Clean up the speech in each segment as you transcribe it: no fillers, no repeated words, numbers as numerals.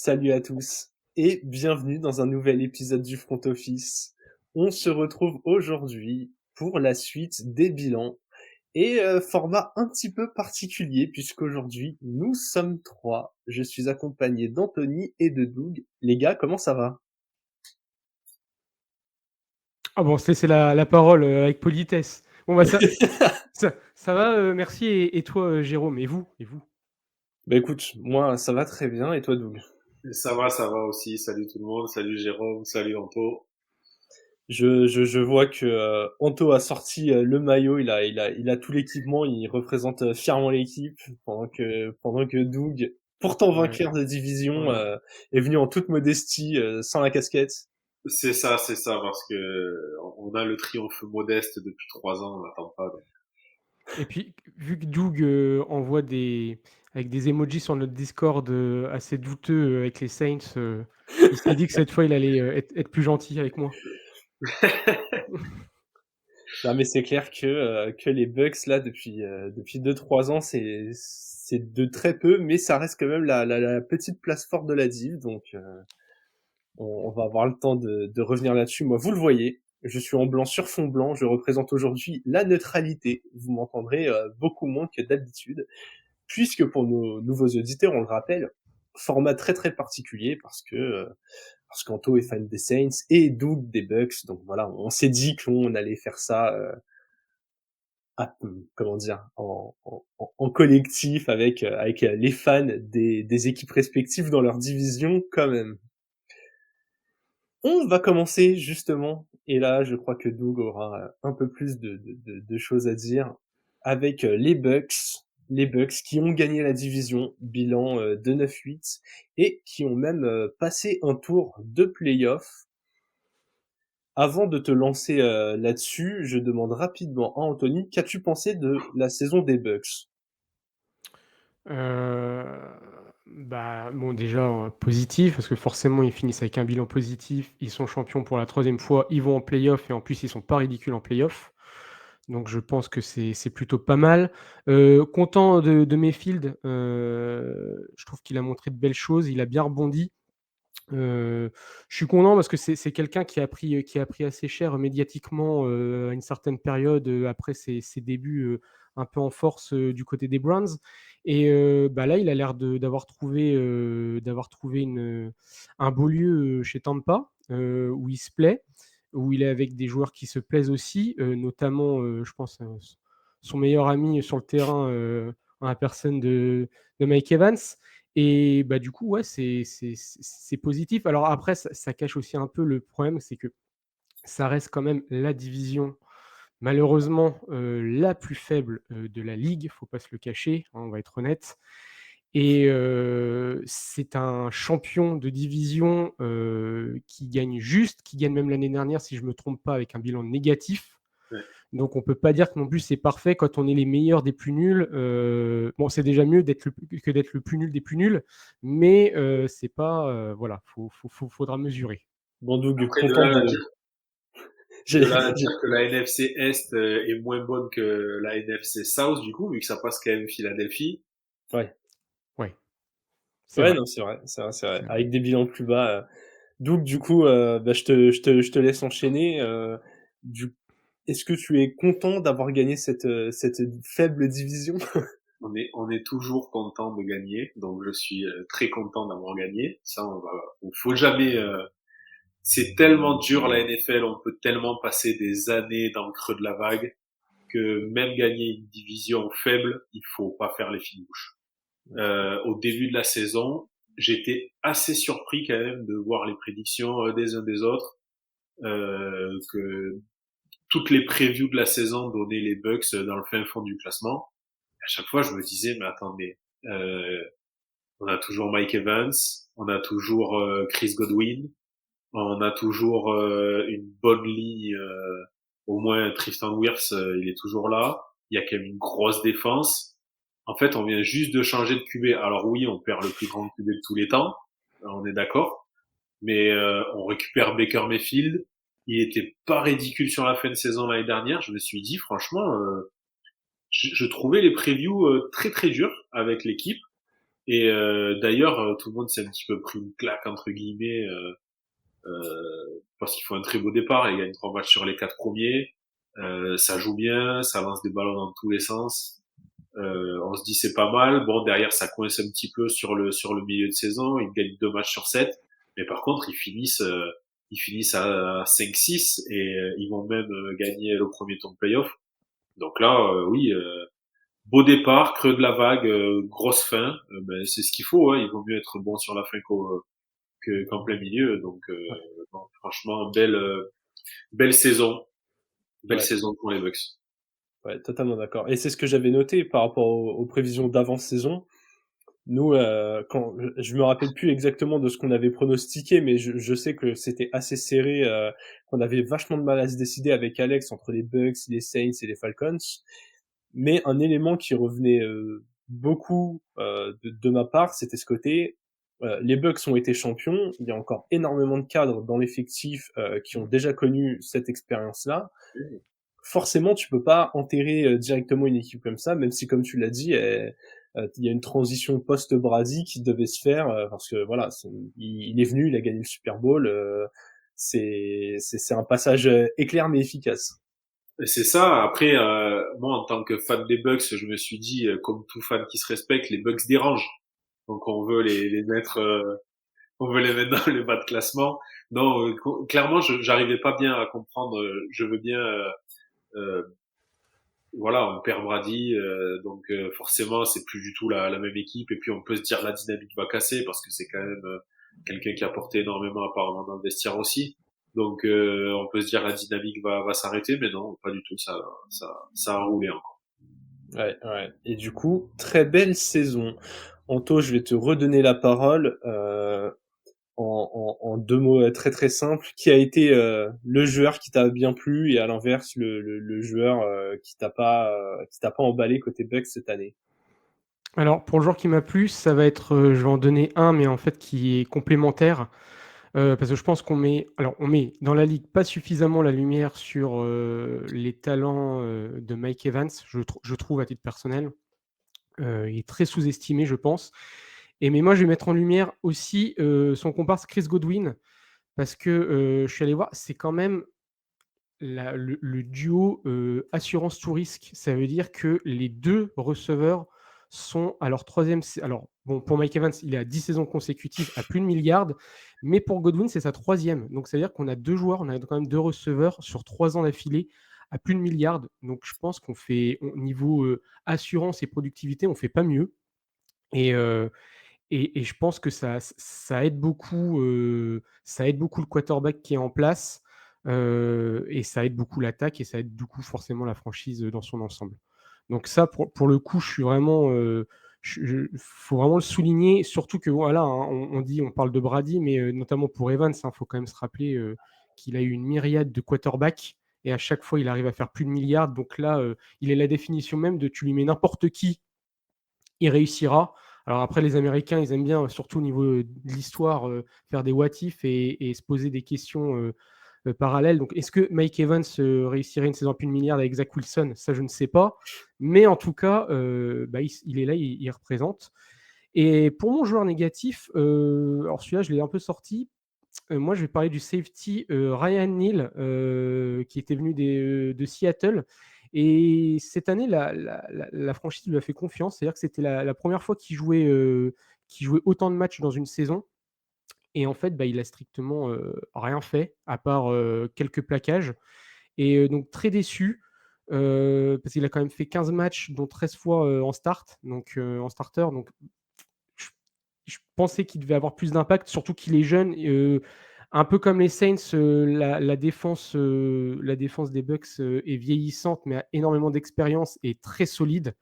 Salut à tous et bienvenue dans un nouvel épisode du Front Office. On se retrouve aujourd'hui pour la suite des bilans et format un petit peu particulier puisqu'aujourd'hui nous sommes trois. Je suis accompagné d'Anthony et de Doug. Les gars, comment ça va? Ah bon, c'est la parole avec politesse. Bon, bah ça va, merci. Et toi, Jérôme, et vous? Bah écoute, moi ça va très bien et toi Doug? Ça va aussi. Salut tout le monde. Salut Jérôme. Salut Anto. Je vois que Anto a sorti le maillot, il a tout l'équipement, il représente fièrement l'équipe, pendant que Doug, pourtant Ouais, vainqueur de division, ouais. est venu en toute modestie, sans la casquette. C'est ça, parce que on a le triomphe modeste depuis 3 ans, on n'attend pas. Et puis, vu que Doug envoie avec des emojis sur notre Discord assez douteux avec les Saints, il s'est dit que cette fois, il allait être plus gentil avec moi. Non mais c'est clair que les Bucks là depuis 2-3 ans c'est de très peu, mais ça reste quand même la petite place forte de la div, donc on va avoir le temps de revenir là-dessus. Moi, vous le voyez, je suis en blanc sur fond blanc. Je représente aujourd'hui la neutralité. Vous m'entendrez beaucoup moins que d'habitude, puisque pour nos nouveaux auditeurs, on le rappelle, format très très particulier parce qu'Anto est fan des Saints et Doug des Bucks. Donc voilà, on s'est dit qu'on allait faire ça. Comment dire, en collectif avec les fans des équipes respectives dans leur division quand même. On va commencer justement, et là je crois que Doug aura un peu plus de choses à dire, avec les Bucks qui ont gagné la division, bilan de 9-8, et qui ont même passé un tour de playoff. Avant de te lancer là-dessus, je demande rapidement à Anthony, qu'as-tu pensé de la saison des Bucks? Euh, Bah, bon, déjà, positif, parce que forcément, ils finissent avec un bilan positif. Ils sont champions pour la troisième fois. Ils vont en playoff et en plus, ils sont pas ridicules en playoff. Donc, je pense que c'est plutôt pas mal. Content de Mayfield. Je trouve qu'il a montré de belles choses. Il a bien rebondi. Je suis content parce que c'est quelqu'un qui a pris assez cher médiatiquement à une certaine période après ses débuts un peu en force du côté des Browns. Et bah là, il a l'air d'avoir trouvé un beau lieu chez Tampa où il se plaît, où il est avec des joueurs qui se plaisent aussi, notamment, je pense, son meilleur ami sur le terrain en la personne de Mike Evans. Et bah, du coup, ouais, c'est positif. Alors après, ça cache aussi un peu le problème, c'est que ça reste quand même la division, malheureusement, la plus faible de la ligue, faut pas se le cacher, hein, on va être honnête. Et c'est un champion de division qui gagne juste, qui gagne même l'année dernière, si je ne me trompe pas, avec un bilan négatif. Ouais. Donc on peut pas dire que non plus c'est parfait quand on est les meilleurs des plus nuls. Bon, c'est déjà mieux que d'être le plus nul des plus nuls, mais c'est pas voilà, faudra mesurer. Bon Doug, Après, content de... de J'ai- là à j'ai- dire que la NFC Est est moins bonne que la NFC South, du coup, vu que ça passe quand même Philadelphie. Ouais. Ouais, c'est Ouais, vrai, non, c'est vrai, c'est vrai, c'est vrai. c'est vrai. Avec des bilans plus bas. Doug, du coup, bah, je te laisse enchaîner. Du... Est-ce que tu es content d'avoir gagné cette faible division? On est toujours content de gagner, donc je suis très content d'avoir gagné. Ça, on faut jamais. C'est tellement dur la NFL, on peut tellement passer des années dans le creux de la vague que même gagner une division faible, il faut pas faire les fines bouches. Au début de la saison, j'étais assez surpris quand même de voir les prédictions des uns des autres, que toutes les previews de la saison donnaient les Bucks dans le fin fond du classement. À chaque fois, je me disais, mais attendez, on a toujours Mike Evans, on a toujours Chris Godwin, on a toujours une bonne ligne, au moins Tristan Wirfs, il est toujours là. Il y a quand même une grosse défense. En fait, on vient juste de changer de QB. Alors oui, on perd le plus grand QB de tous les temps, on est d'accord. Mais on récupère Baker Mayfield. Il était pas ridicule sur la fin de saison l'année dernière. Je me suis dit, franchement, je trouvais les previews très très durs avec l'équipe. Et d'ailleurs, tout le monde s'est un petit peu pris une claque entre guillemets parce qu'il faut un très beau départ. Il gagne 3 matchs sur les 4 premiers. Ça joue bien, ça lance des ballons dans tous les sens. On se dit c'est pas mal. Bon, derrière ça coince un petit peu sur le milieu de saison. Ils gagnent 2 matchs sur 7, mais par contre ils finissent à 5-6 et ils vont même gagner le premier tour de playoff. Donc là, oui, beau départ, creux de la vague, grosse fin. Ben, c'est ce qu'il faut. Hein. Il vaut mieux être bon sur la fin qu'en plein milieu. Donc, bon, franchement, belle saison. Belle Ouais, saison pour les Bucks. ouais, totalement d'accord. Et c'est ce que j'avais noté par rapport aux prévisions d'avant-saison. Nous, quand je me rappelle plus exactement de ce qu'on avait pronostiqué, mais je sais que c'était assez serré, qu'on avait vachement de mal à se décider avec Alex entre les Bucks, les Saints et les Falcons. Mais un élément qui revenait beaucoup de ma part, c'était ce côté. Les Bucks ont été champions. Il y a encore énormément de cadres dans l'effectif qui ont déjà connu cette expérience-là. Forcément, tu peux pas enterrer directement une équipe comme ça, même si, comme tu l'as dit, il y a une transition post-Brady qui devait se faire parce que voilà, il est venu, il a gagné le Super Bowl. C'est un passage éclair mais efficace. Et c'est ça. Après, moi, en tant que fan des Bucks, je me suis dit, comme tout fan qui se respecte, les Bucks dérangent. Donc, les mettre, on veut les mettre dans le bas de classement. Non, clairement, j'arrivais pas bien à comprendre. Je veux bien, euh, voilà, on perd Brady, donc forcément, c'est plus du tout la même équipe. Et puis, on peut se dire la dynamique va casser parce que c'est quand même quelqu'un qui a apporté énormément apparemment dans le vestiaire aussi. Donc, on peut se dire la dynamique va s'arrêter, mais non, pas du tout. Ça a roulé encore. Ouais, ouais. Et du coup, très belle saison. Anto, je vais te redonner la parole en deux mots très très simples. Qui a été le joueur qui t'a bien plu et à l'inverse le joueur qui t'a pas emballé côté Bucks cette année? Alors, pour le joueur qui m'a plu, ça va être, je vais en donner un, mais en fait qui est complémentaire. Parce que je pense on met dans la ligue pas suffisamment la lumière sur les talents de Mike Evans, je trouve à titre personnel. Il est très sous-estimé, je pense. Mais moi, je vais mettre en lumière aussi son comparse Chris Godwin, parce que je suis allé voir, c'est quand même le duo assurance tout risque. Ça veut dire que les deux receveurs sont à leur troisième. Alors, bon, pour Mike Evans, il est à 10 saisons consécutives à plus de milliards, mais pour Godwin, c'est sa troisième. Donc, ça veut dire qu'on a deux joueurs, on a quand même deux receveurs sur 3 ans d'affilée à plus de milliards. Donc, je pense qu'on fait, au niveau assurance et productivité, on fait pas mieux. Et, je pense que ça aide beaucoup, le quarterback qui est en place, et ça aide beaucoup l'attaque et ça aide beaucoup forcément la franchise dans son ensemble. Donc ça, pour le coup, je suis vraiment, faut vraiment le souligner, surtout que voilà, hein, on parle de Brady, mais notamment pour Evans, il faut quand même se rappeler qu'il a eu une myriade de quarterbacks et à chaque fois, il arrive à faire plus de milliards. Donc là, il est la définition même de tu lui mets n'importe qui, il réussira. Alors après, les Américains, ils aiment bien, surtout au niveau de l'histoire, faire des what if et se poser des questions parallèles. Donc, est-ce que Mike Evans réussirait une saison à plus de milliards avec Zach Wilson? Ça, je ne sais pas. Mais en tout cas, il est là, il représente. Et pour mon joueur négatif, alors celui-là, je l'ai un peu sorti. Moi, je vais parler du safety Ryan Neal, qui était venu de Seattle. Et cette année, la franchise lui a fait confiance. C'est-à-dire que c'était la première fois qu'il jouait autant de matchs dans une saison. Et en fait, il a strictement rien fait, à part quelques plaquages. Et donc, très déçu, parce qu'il a quand même fait 15 matchs, dont 13 fois en start, donc en starter. Donc, je, je pensais qu'il devait avoir plus d'impact, surtout qu'il est jeune. Un peu comme les Saints, la défense des Bucks est vieillissante, mais a énormément d'expérience et très solide.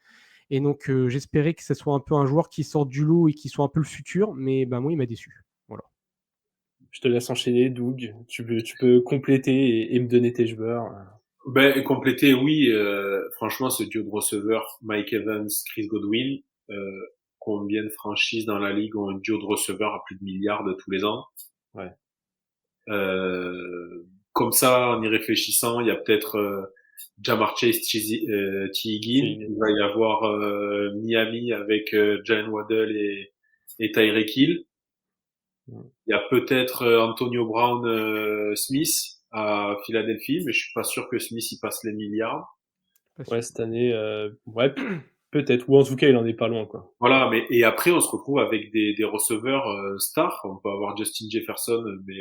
Et donc, j'espérais que ce soit un peu un joueur qui sorte du lot et qui soit un peu le futur, mais moi, il m'a déçu. Voilà. Je te laisse enchaîner, Doug. Tu peux compléter et me donner tes joueurs. Ben, compléter, oui. Franchement, ce duo de receveurs, Mike Evans, Chris Godwin, combien de franchises dans la ligue ont un duo de receveurs à plus de milliards de tous les ans? Ouais. Comme ça, en y réfléchissant, il y a peut-être Jamar Chase, T. Higgins. Il va y avoir Miami avec Jalen Waddle et Tyreek Hill. Il y a peut-être Antonio Brown Smith à Philadelphie, mais je suis pas sûr que Smith y passe les milliards. Ouais, cette année, ouais, peut-être. Ou en tout cas, il en est pas loin, quoi. Voilà, mais et après on se retrouve avec des receveurs stars. On peut avoir Justin Jefferson, mais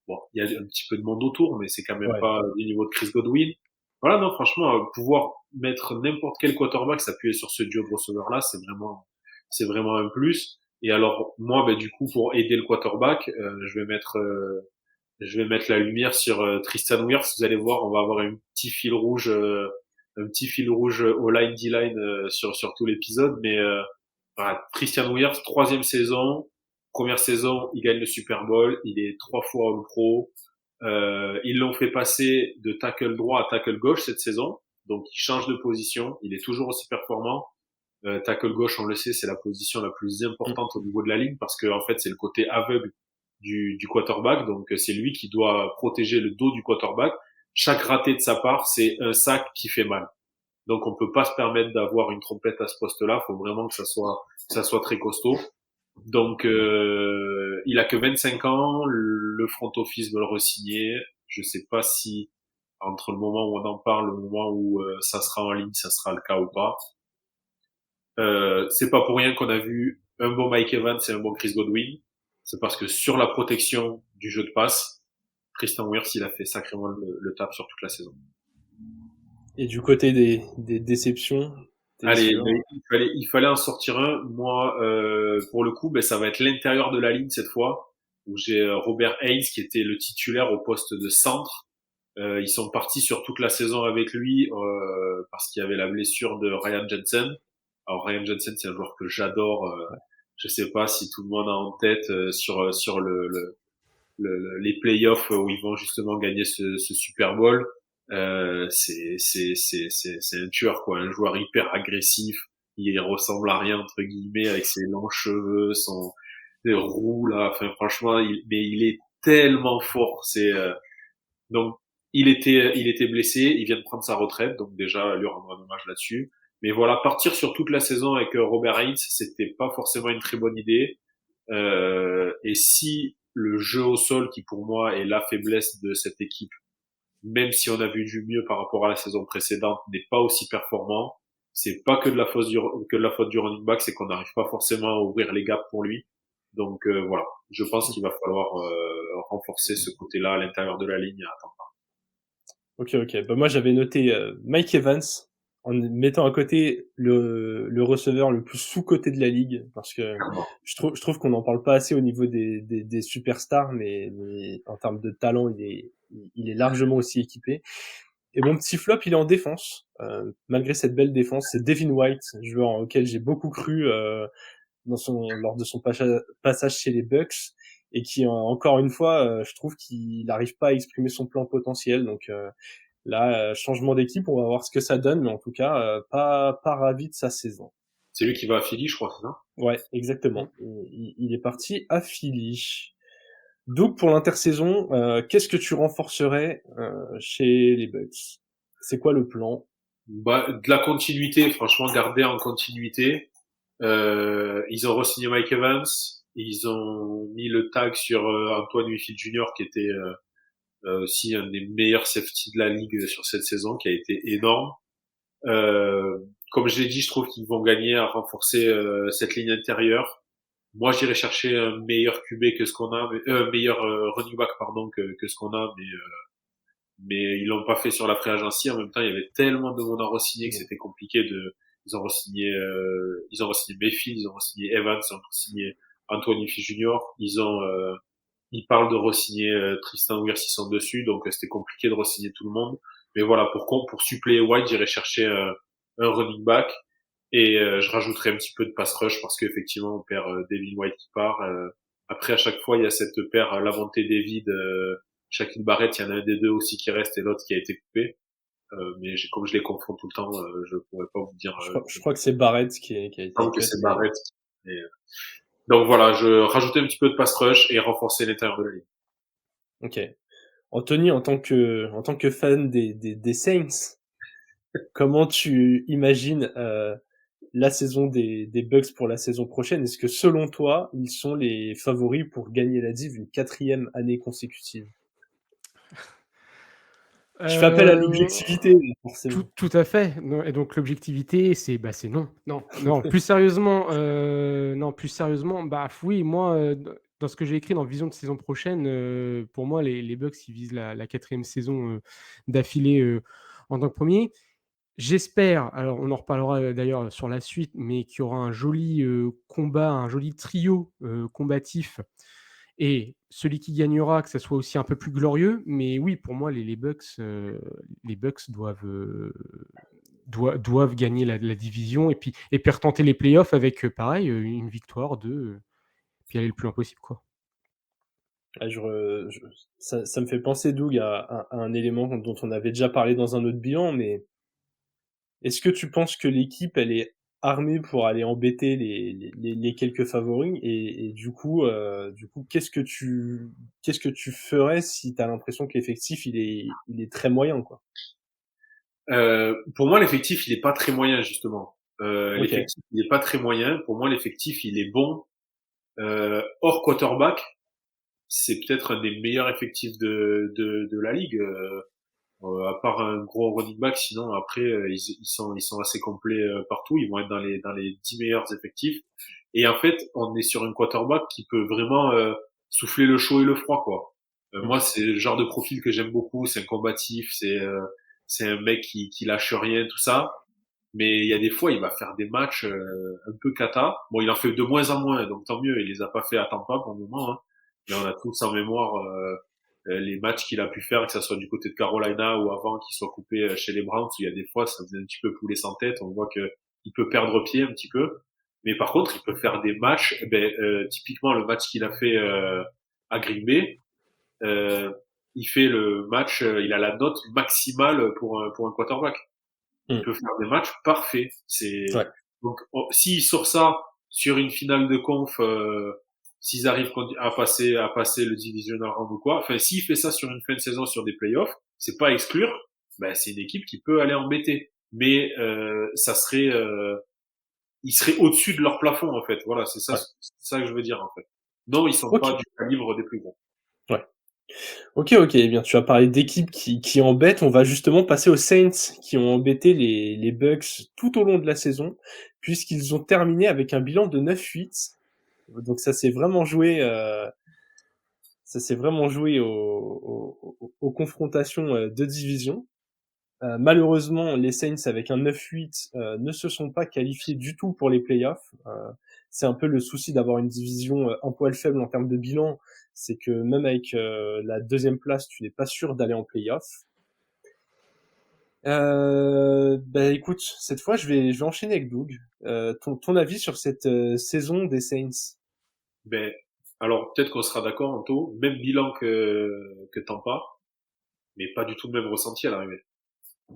bon, il y a un petit peu de monde autour, mais c'est quand même pas du niveau de Chris Godwin. Voilà, non, franchement, pouvoir mettre n'importe quel quarterback, s'appuyer sur ce duo de receveurs-là, c'est vraiment un plus. Et alors, moi, ben, du coup, pour aider le quarterback, je vais mettre la lumière sur Tristan Wirfs. Vous allez voir, on va avoir un petit fil rouge au line D-line sur tout l'épisode. Mais voilà, Tristan Wirfs, 3e saison, première saison, il gagne le Super Bowl, il est 3 fois All-Pro. Ils l'ont fait passer de tackle droit à tackle gauche cette saison, donc il change de position, il est toujours aussi performant. Tackle gauche, on le sait, c'est la position la plus importante au niveau de la ligne parce que en fait c'est le côté aveugle du quarterback, donc c'est lui qui doit protéger le dos du quarterback. Chaque raté de sa part, c'est un sac qui fait mal. Donc on peut pas se permettre d'avoir une trompette à ce poste-là, faut vraiment que ça soit très costaud. Donc il a que 25 ans, le front office veut le re-signer. Je sais pas si entre le moment où on en parle, le moment où ça sera en ligne, ça sera le cas ou pas. C'est pas pour rien qu'on a vu un bon Mike Evans et un bon Chris Godwin. C'est parce que sur la protection du jeu de passe, Tristan Wirfs, il a fait sacrément le taf sur toute la saison. Et du côté des déceptions, allez, il fallait en sortir un. Moi, pour le coup, ben, ça va être l'intérieur de la ligne cette fois, où j'ai Robert Haynes qui était le titulaire au poste de centre. Ils sont partis sur toute la saison avec lui parce qu'il y avait la blessure de Ryan Jensen. Alors Ryan Jensen, c'est un joueur que j'adore. Je sais pas si tout le monde a en tête sur les playoffs où ils vont justement gagner ce Super Bowl. C'est un tueur quoi, un joueur hyper agressif. Il ressemble à rien entre guillemets avec ses longs cheveux, son roux là. Enfin franchement, mais il est tellement fort. Donc il était blessé, il vient de prendre sa retraite, donc déjà lui rendre un hommage là-dessus. Mais voilà, partir sur toute la saison avec Robert Haynes, c'était pas forcément une très bonne idée. Et si le jeu au sol, qui pour moi est la faiblesse de cette équipe, même si on a vu du mieux par rapport à la saison précédente, n'est pas aussi performant, c'est pas que de la faute du running back, c'est qu'on n'arrive pas forcément à ouvrir les gaps pour lui. Donc voilà, je pense qu'il va falloir renforcer ce côté-là à l'intérieur de la ligne à temps. Ok. Bah moi j'avais noté Mike Evans en mettant à côté le receveur le plus sous-coté de la ligue parce que je trouve qu'on n'en parle pas assez au niveau des superstars, mais en termes de talent il est largement aussi équipé. Et mon petit flop, il est en défense. Malgré cette belle défense, c'est Devin White, joueur auquel j'ai beaucoup cru lors de son passage chez les Bucks, et qui encore une fois, je trouve qu'il n'arrive pas à exprimer son plein potentiel. Donc là, changement d'équipe, on va voir ce que ça donne, mais en tout cas, pas ravi de sa saison. C'est lui qui va à Philly, je crois, c'est ça? Ouais, exactement. Il est parti à Philly. Donc pour l'intersaison, qu'est-ce que tu renforcerais chez les Bucks? C'est quoi le plan? Bah, de la continuité, franchement, garder en continuité. Ils ont re-signé Mike Evans, ils ont mis le tag sur Antoine Winfield Jr. qui était aussi un des meilleurs safety de la ligue sur cette saison, qui a été énorme. Comme je l'ai dit, je trouve qu'ils vont gagner à renforcer cette ligne intérieure. Moi, j'irais chercher un meilleur QB que ce qu'on a, meilleur running back pardon que ce qu'on a, mais ils l'ont pas fait sur la free agency. En même temps, il y avait tellement de monde à re-signer que c'était compliqué ils ont re-signé Mayfield, ils ont re-signé Evans, ils ont re-signé Anthony Fee Jr. Ils parlent de re-signer Tristan Wirfs, ils sont dessus, donc c'était compliqué de re-signer tout le monde. Mais voilà, pour suppléer White, j'irai chercher un running back et je rajouterai un petit peu de pass rush parce qu'effectivement on perd Devin White qui part. Après à chaque fois il y a cette paire Lavonte David, Shaquille Barrett, il y en a un des deux aussi qui reste et l'autre qui a été coupé. Mais comme je les confonds tout le temps, je pourrais pas vous dire. Je crois que c'est Barrett qui a été. Que c'est Barrett. Donc voilà, je rajoutais un petit peu de pass rush et renforcer l'intérieur de la ligne. Ok. Anthony, en tant que fan des Saints, Comment tu imagines la saison des Bucks pour la saison prochaine? Est-ce que selon toi, ils sont les favoris pour gagner la div une 4e année consécutive? Je fais appel à Euh, l'objectivité, tout, forcément. tout à fait. Non, et donc l'objectivité, c'est non. Non, non. Plus sérieusement, bah oui, moi, dans ce que j'ai écrit dans Vision de saison prochaine, pour moi, les Bucks, ils visent la 4e saison d'affilée en tant que premier. J'espère, alors on en reparlera d'ailleurs sur la suite, mais qu'il y aura un joli combat, un joli trio combatif. Et celui qui gagnera, que ça soit aussi un peu plus glorieux. Mais oui, pour moi, les Bucks doivent gagner la division et puis retenter les playoffs avec, pareil, une victoire, puis aller le plus loin possible, quoi. Ah, ça me fait penser, Doug, à un élément dont on avait déjà parlé dans un autre bilan, mais est-ce que tu penses que l'équipe, elle est armée pour aller embêter les quelques favoris et du coup, qu'est-ce que tu ferais si tu as l'impression que l'effectif il est très moyen, quoi? Pour moi, l'effectif, il est pas très moyen, justement. Ok. L'effectif, il est pas très moyen. Pour moi, l'effectif, il est bon. Hors quarterback, c'est peut-être un des meilleurs effectifs de la ligue. À part un gros running back, sinon après ils sont assez complets partout. Ils vont être dans les 10 meilleurs effectifs. Et en fait, on est sur un quarterback qui peut vraiment souffler le chaud et le froid, quoi. Mm. Moi, c'est le genre de profil que j'aime beaucoup. C'est un combatif, c'est un mec qui lâche rien, tout ça. Mais il y a des fois, il va faire des matchs un peu cata. Bon, il en fait de moins en moins, donc tant mieux. Il les a pas fait à temps pas pour le moment, hein. Mais on a tous en mémoire les matchs qu'il a pu faire, que ça soit du côté de Carolina ou avant qu'il soit coupé chez les Browns, où il y a des fois, ça faisait un petit peu poulet sans tête. On voit que il peut perdre pied un petit peu. Mais par contre, il peut faire des matchs. Typiquement, le match qu'il a fait à Green Bay, euh, il fait le match, il a la note maximale pour un quarterback. Il Mm. peut faire des matchs parfaits. C'est Ouais. donc s'il sort ça sur une finale de conf, s'ils arrivent à passer le divisional round ou quoi, enfin s'il fait ça sur une fin de saison sur des playoffs, c'est pas à exclure. Ben c'est une équipe qui peut aller embêter, mais ça serait, ils seraient au-dessus de leur plafond en fait. Voilà, Ouais. c'est ça que je veux dire en fait. Non, ils sont pas Ok. du calibre des plus gros. Ouais. Ok, ok. Eh bien, tu as parlé d'équipes qui embêtent. On va justement passer aux Saints qui ont embêté les Bucks tout au long de la saison, puisqu'ils ont terminé avec un bilan de 9-8. Donc ça s'est vraiment joué aux confrontations de division. Malheureusement, les Saints avec un 9-8 ne se sont pas qualifiés du tout pour les playoffs. C'est un peu le souci d'avoir une division un poil faible en termes de bilan, c'est que même avec la 2e place, tu n'es pas sûr d'aller en playoffs. Bah écoute, cette fois je vais enchaîner avec Doug. Ton avis sur cette saison des Saints? Ben alors peut-être qu'on sera d'accord, Anto, même bilan que Tampa, mais pas du tout le même ressenti à l'arrivée.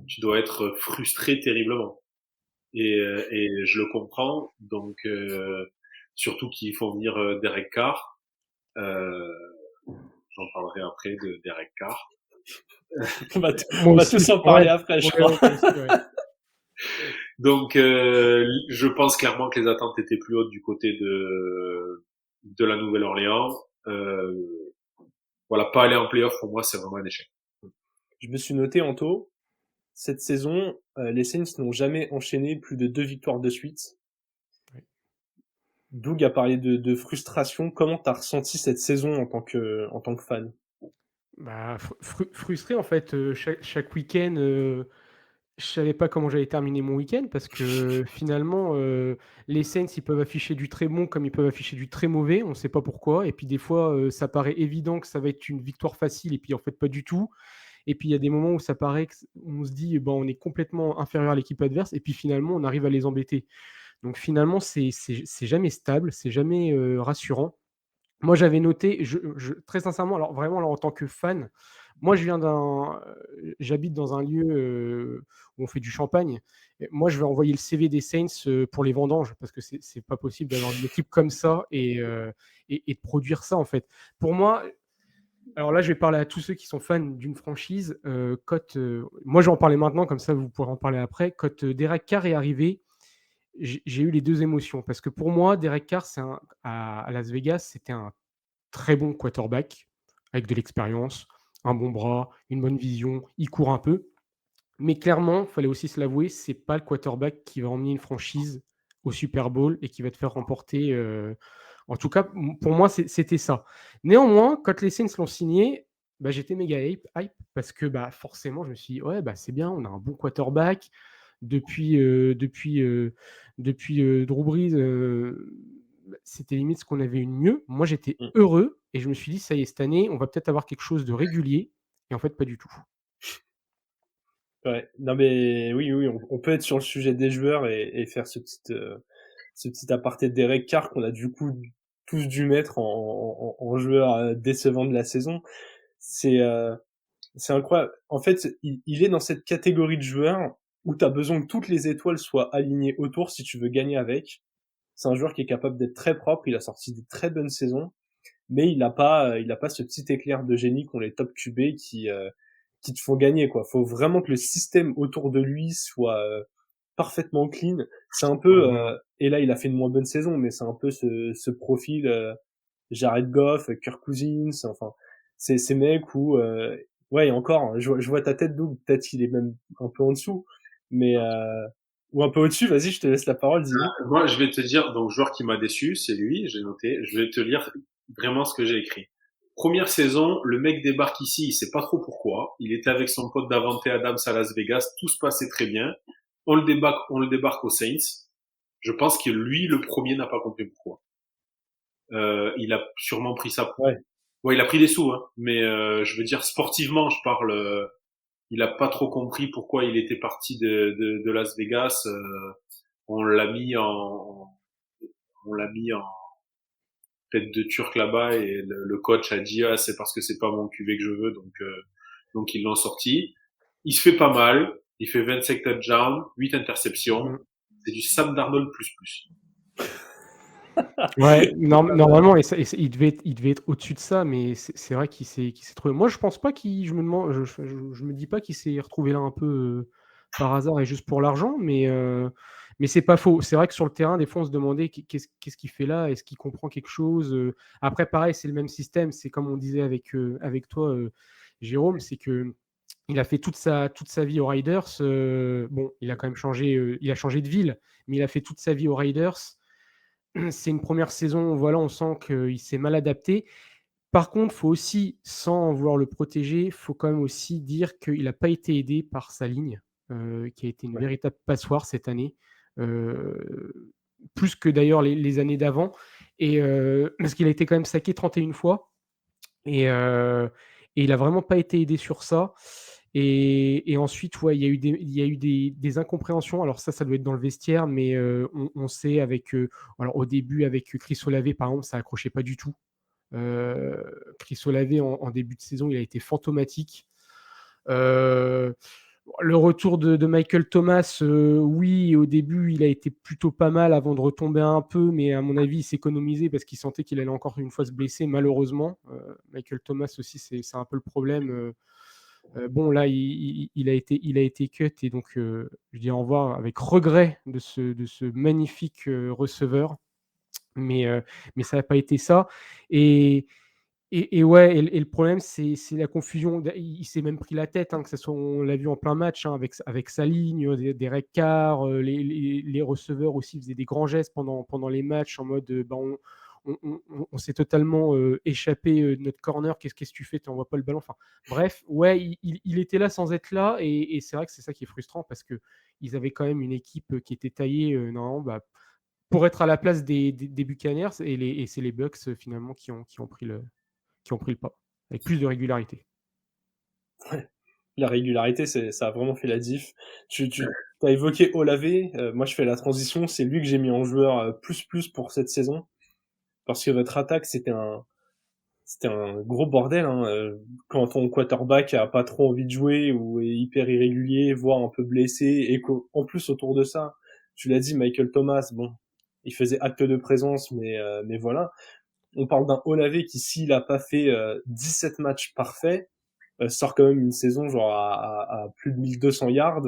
Tu dois être frustré terriblement. Et je le comprends. Donc, surtout qu'ils font venir Derek Carr. Euh, J'en parlerai après de Derek Carr. On Moi va aussi, tous en ouais, parler après, je ouais, crois. ouais, moi aussi, ouais. Donc, je pense clairement que les attentes étaient plus hautes du côté de la Nouvelle-Orléans. Euh, voilà, pas aller en playoff pour moi, c'est vraiment un échec. Je me suis noté, Anto, cette saison, les Saints n'ont jamais enchaîné plus de 2 victoires de suite. Ouais. Doug a parlé de frustration. Comment t'as ressenti cette saison en tant que fan? Bah, frustré en fait, chaque week-end, je savais pas comment j'allais terminer mon week-end parce que finalement, les Saints, ils peuvent afficher du très bon comme ils peuvent afficher du très mauvais, on ne sait pas pourquoi. Et puis des fois, ça paraît évident que ça va être une victoire facile et puis en fait pas du tout. Et puis il y a des moments où ça paraît qu'on se dit, ben, on est complètement inférieur à l'équipe adverse et puis finalement on arrive à les embêter. Donc finalement, c'est jamais stable, c'est jamais rassurant. Moi, j'avais noté, très sincèrement, alors vraiment, alors, en tant que fan, moi, j'habite dans un lieu où on fait du champagne. Et moi, je vais envoyer le CV des Saints pour les vendanges parce que c'est pas possible d'avoir une équipe comme ça et de produire ça, en fait. Pour moi, Alors là, je vais parler à tous ceux qui sont fans d'une franchise. Moi, je vais en parler maintenant, comme ça, vous pourrez en parler après. Quand Derek Carr est arrivé, j'ai eu les deux émotions. Parce que pour moi, Derek Carr, à Las Vegas, c'était un très bon quarterback, avec de l'expérience, un bon bras, une bonne vision. Il court un peu. Mais clairement, il fallait aussi se l'avouer, c'est pas le quarterback qui va emmener une franchise au Super Bowl et qui va te faire remporter. En tout cas, pour moi, c'était ça. Néanmoins, quand les Saints l'ont signé, bah, j'étais méga hype parce que bah, forcément, je me suis dit, ouais, bah, c'est bien, on a un bon quarterback. Depuis Drew Brees, c'était limite ce qu'on avait eu de mieux. Moi, j'étais Mm. heureux et je me suis dit, ça y est, cette année, on va peut-être avoir quelque chose de régulier. Et en fait, pas du tout. Ouais. Non mais oui, on peut être sur le sujet des joueurs et faire ce petit aparté de Derek Carr qu'on a du coup tous dû mettre en joueur décevant de la saison. C'est euh, c'est incroyable. En fait, il est dans cette catégorie de joueurs où tu as besoin que toutes les étoiles soient alignées autour si tu veux gagner avec. C'est un joueur qui est capable d'être très propre, il a sorti des très bonnes saisons, mais il a pas ce petit éclair de génie qu'ont les top QB qui te font gagner, quoi. Faut vraiment que le système autour de lui soit parfaitement clean. C'est un peu, Mhm. et là il a fait une moins bonne saison, mais c'est un peu ce profil Jared Goff, Kirk Cousins, enfin ces mecs où ouais, et encore, hein, je vois ta tête, Doug, peut-être qu'il est même un peu en dessous, mais ou un peu au-dessus. Vas-y, je te laisse la parole, dis-moi. Moi, je vais te dire, donc, joueur qui m'a déçu, c'est lui, j'ai noté. Je vais te lire vraiment ce que j'ai écrit. Première saison, le mec débarque ici, il sait pas trop pourquoi. Il était avec son pote Davante Adams à Las Vegas, tout se passait très bien. On le débarque aux Saints. Je pense que lui, le premier, n'a pas compris pourquoi. Il a sûrement pris ça. Ouais, Ouais, il a pris des sous, hein. Mais je veux dire sportivement, je parle. Il a pas trop compris pourquoi il était parti de Las Vegas. On l'a mis on l'a mis en tête de turc là-bas et le coach a dit ah c'est parce que c'est pas mon QV que je veux donc ils l'ont sorti. Il se fait pas mal, il fait 25 touchdowns, 8 interceptions. Mhm. C'est du Sam Darnold plus. Ouais, normalement, il devait être au-dessus de ça, mais c'est vrai qu'il s'est trouvé. Moi, je pense pas qu'il. Je me demande, je me dis pas qu'il s'est retrouvé là un peu par hasard et juste pour l'argent, mais c'est pas faux. C'est vrai que sur le terrain, des fois, on se demandait qu'est-ce qu'il fait là, est-ce qu'il comprend quelque chose. Après, pareil, c'est le même système. C'est comme on disait avec toi, Jérôme, c'est que il a fait toute sa vie aux Riders. Bon, il a quand même changé, il a changé de ville, mais il a fait toute sa vie aux Riders. C'est une première saison, voilà, on sent qu'il s'est mal adapté. Par contre, faut aussi, sans vouloir le protéger, faut quand même aussi dire qu'il n'a pas été aidé par sa ligne, qui a été une ouais, véritable passoire cette année, plus que d'ailleurs les années d'avant. Parce qu'il a été quand même saqué 31 fois. Et il a vraiment pas été aidé sur ça. Et ensuite, ouais, il y a eu des incompréhensions. Alors ça doit être dans le vestiaire, mais on sait alors au début avec Chris Olave, par exemple, ça accrochait pas du tout. Chris Olave en début de saison, il a été fantomatique. Euh, le retour de Michael Thomas, oui, au début, il a été plutôt pas mal avant de retomber un peu, mais à mon avis, il s'est économisé parce qu'il sentait qu'il allait encore une fois se blesser, malheureusement. Michael Thomas aussi, c'est un peu le problème. Bon, là, il a été cut et donc je dis au revoir avec regret de ce magnifique receveur, mais, euh, mais ça n'a pas été ça. Et, et ouais, et le problème, c'est la confusion. Il s'est même pris la tête, hein, que ça soit, on l'a vu en plein match, hein, avec sa ligne, des recards, les receveurs aussi faisaient des grands gestes pendant les matchs en mode bah, on s'est totalement échappé de notre corner. Qu'est-ce que tu fais? Tu n'envoies pas le ballon. Enfin, bref, ouais, il était là sans être là. Et c'est vrai que c'est ça qui est frustrant parce qu'ils avaient quand même une équipe qui était taillée normalement, bah, pour être à la place des Buccaneers. Et c'est les Bucks finalement qui ont pris le pas, avec plus de régularité. ouais. La régularité, ça a vraiment fait la diff. Tu as évoqué Olave, moi je fais la transition, c'est lui que j'ai mis en joueur plus pour cette saison, parce que votre attaque, c'était un gros bordel, hein. Quand ton quarterback a pas trop envie de jouer ou est hyper irrégulier, voire un peu blessé, et qu'en plus autour de ça, tu l'as dit, Michael Thomas, bon, il faisait acte de présence, mais voilà. on parle d'un Olave qui, s'il a pas fait 17 matchs parfaits, sort quand même une saison genre à plus de 1200 yards.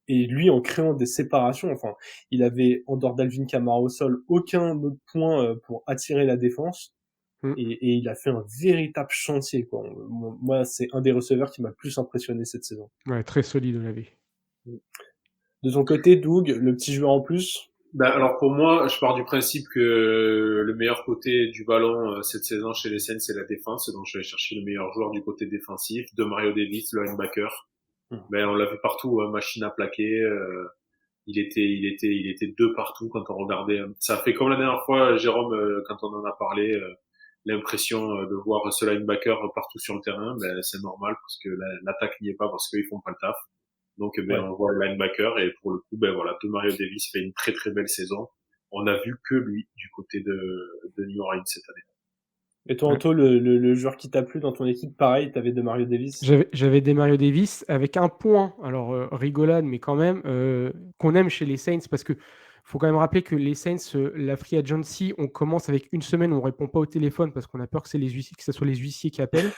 Et lui, en créant des séparations, enfin, il avait, en dehors d'Alvin Kamara au sol, aucun autre point pour attirer la défense. Mm. Et il a fait un véritable chantier, quoi. Moi, c'est un des receveurs qui m'a le plus impressionné cette saison. Ouais, très solide, on l'avait. De ton côté, Doug, le petit joueur en plus. Ben, alors pour moi, je pars du principe que le meilleur côté du ballon cette saison chez les Saints, c'est la défense. Donc je vais chercher le meilleur joueur du côté défensif, de Mario Davis, le linebacker. Ben, on l'a vu partout, hein, machine à plaquer. Il était deux partout quand on regardait. Ça fait comme la dernière fois, Jérôme, quand on en a parlé, l'impression de voir ce linebacker partout sur le terrain. Ben, c'est normal parce que l'attaque n'y est pas parce qu'ils font pas le taf. Donc, ben, Ouais. on voit le linebacker et pour le coup, ben voilà, Mario Davis fait une très très belle saison. On a vu que lui du côté de New Orleans cette année. Et toi, Ouais. Anto, le joueur qui t'a plu dans ton équipe, pareil, t'avais de Mario Davis. J'avais des Mario Davis avec un point, alors rigolade, mais quand même, qu'on aime chez les Saints, parce que faut quand même rappeler que les Saints, la free agency, on commence avec une semaine, on ne répond pas au téléphone parce qu'on a peur que, que ce soit les huissiers qui appellent.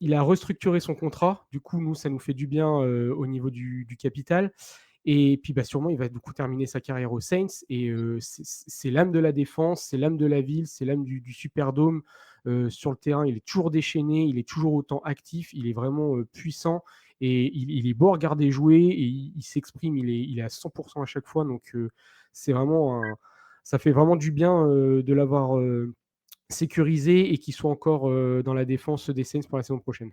Il a restructuré son contrat, du coup, nous, ça nous fait du bien au niveau du capital. Et puis, bah, sûrement, il va du coup terminer sa carrière aux Saints. Et c'est l'âme de la défense, c'est l'âme de la ville, c'est l'âme du Superdome. Sur le terrain, il est toujours déchaîné, il est toujours autant actif, il est vraiment puissant. Et il est beau à regarder jouer, et il s'exprime, il est à 100% à chaque fois. Donc, c'est vraiment ça fait vraiment du bien de l'avoir sécurisé et qu'il soit encore dans la défense des Saints pour la saison prochaine.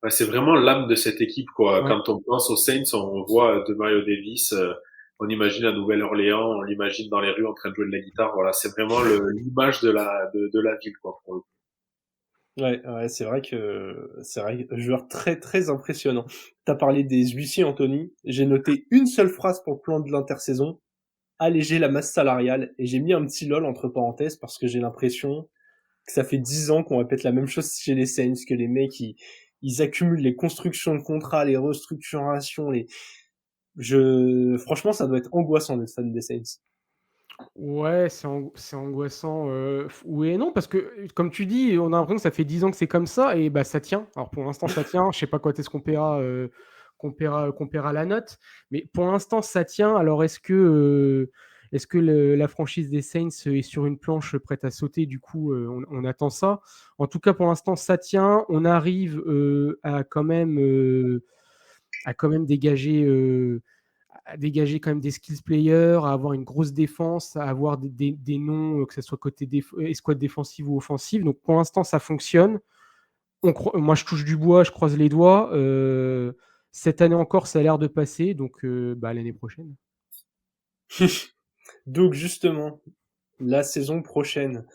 Ouais, c'est vraiment l'âme de cette équipe, quoi. Ouais. Quand on pense aux Saints, on voit de Mario Davis, on imagine à Nouvelle-Orléans, on l'imagine dans les rues en train de jouer de la guitare. Voilà, c'est vraiment l'image de la ville, quoi, pour le coup. Ouais, c'est vrai que joueur très très impressionnant. T'as parlé des huissiers, Anthony. J'ai noté une seule phrase pour le plan de l'intersaison: alléger la masse salariale. Et j'ai mis un petit lol entre parenthèses parce que j'ai l'impression que ça fait 10 ans qu'on répète la même chose chez les Saints, que les mecs ils accumulent les constructions de contrats, les restructurations, franchement, ça doit être angoissant d'être fan des Saints. Ouais, c'est angoissant. Oui et non, parce que, comme tu dis, on a l'impression que ça fait 10 ans que c'est comme ça, et bah, ça tient. Alors pour l'instant, ça tient. Je sais pas quand est-ce qu'on paiera la note, mais pour l'instant, ça tient. Alors est-ce que la franchise des Saints est sur une planche prête à sauter? Du coup, on attend ça. En tout cas, pour l'instant, ça tient. On arrive à quand même dégager quand même des skills players, à avoir une grosse défense, à avoir des noms, que ce soit côté escouade défensive ou offensive. Donc pour l'instant, ça fonctionne. Moi, je touche du bois, je croise les doigts. Cette année encore, ça a l'air de passer. Donc l'année prochaine. Donc justement, la saison prochaine,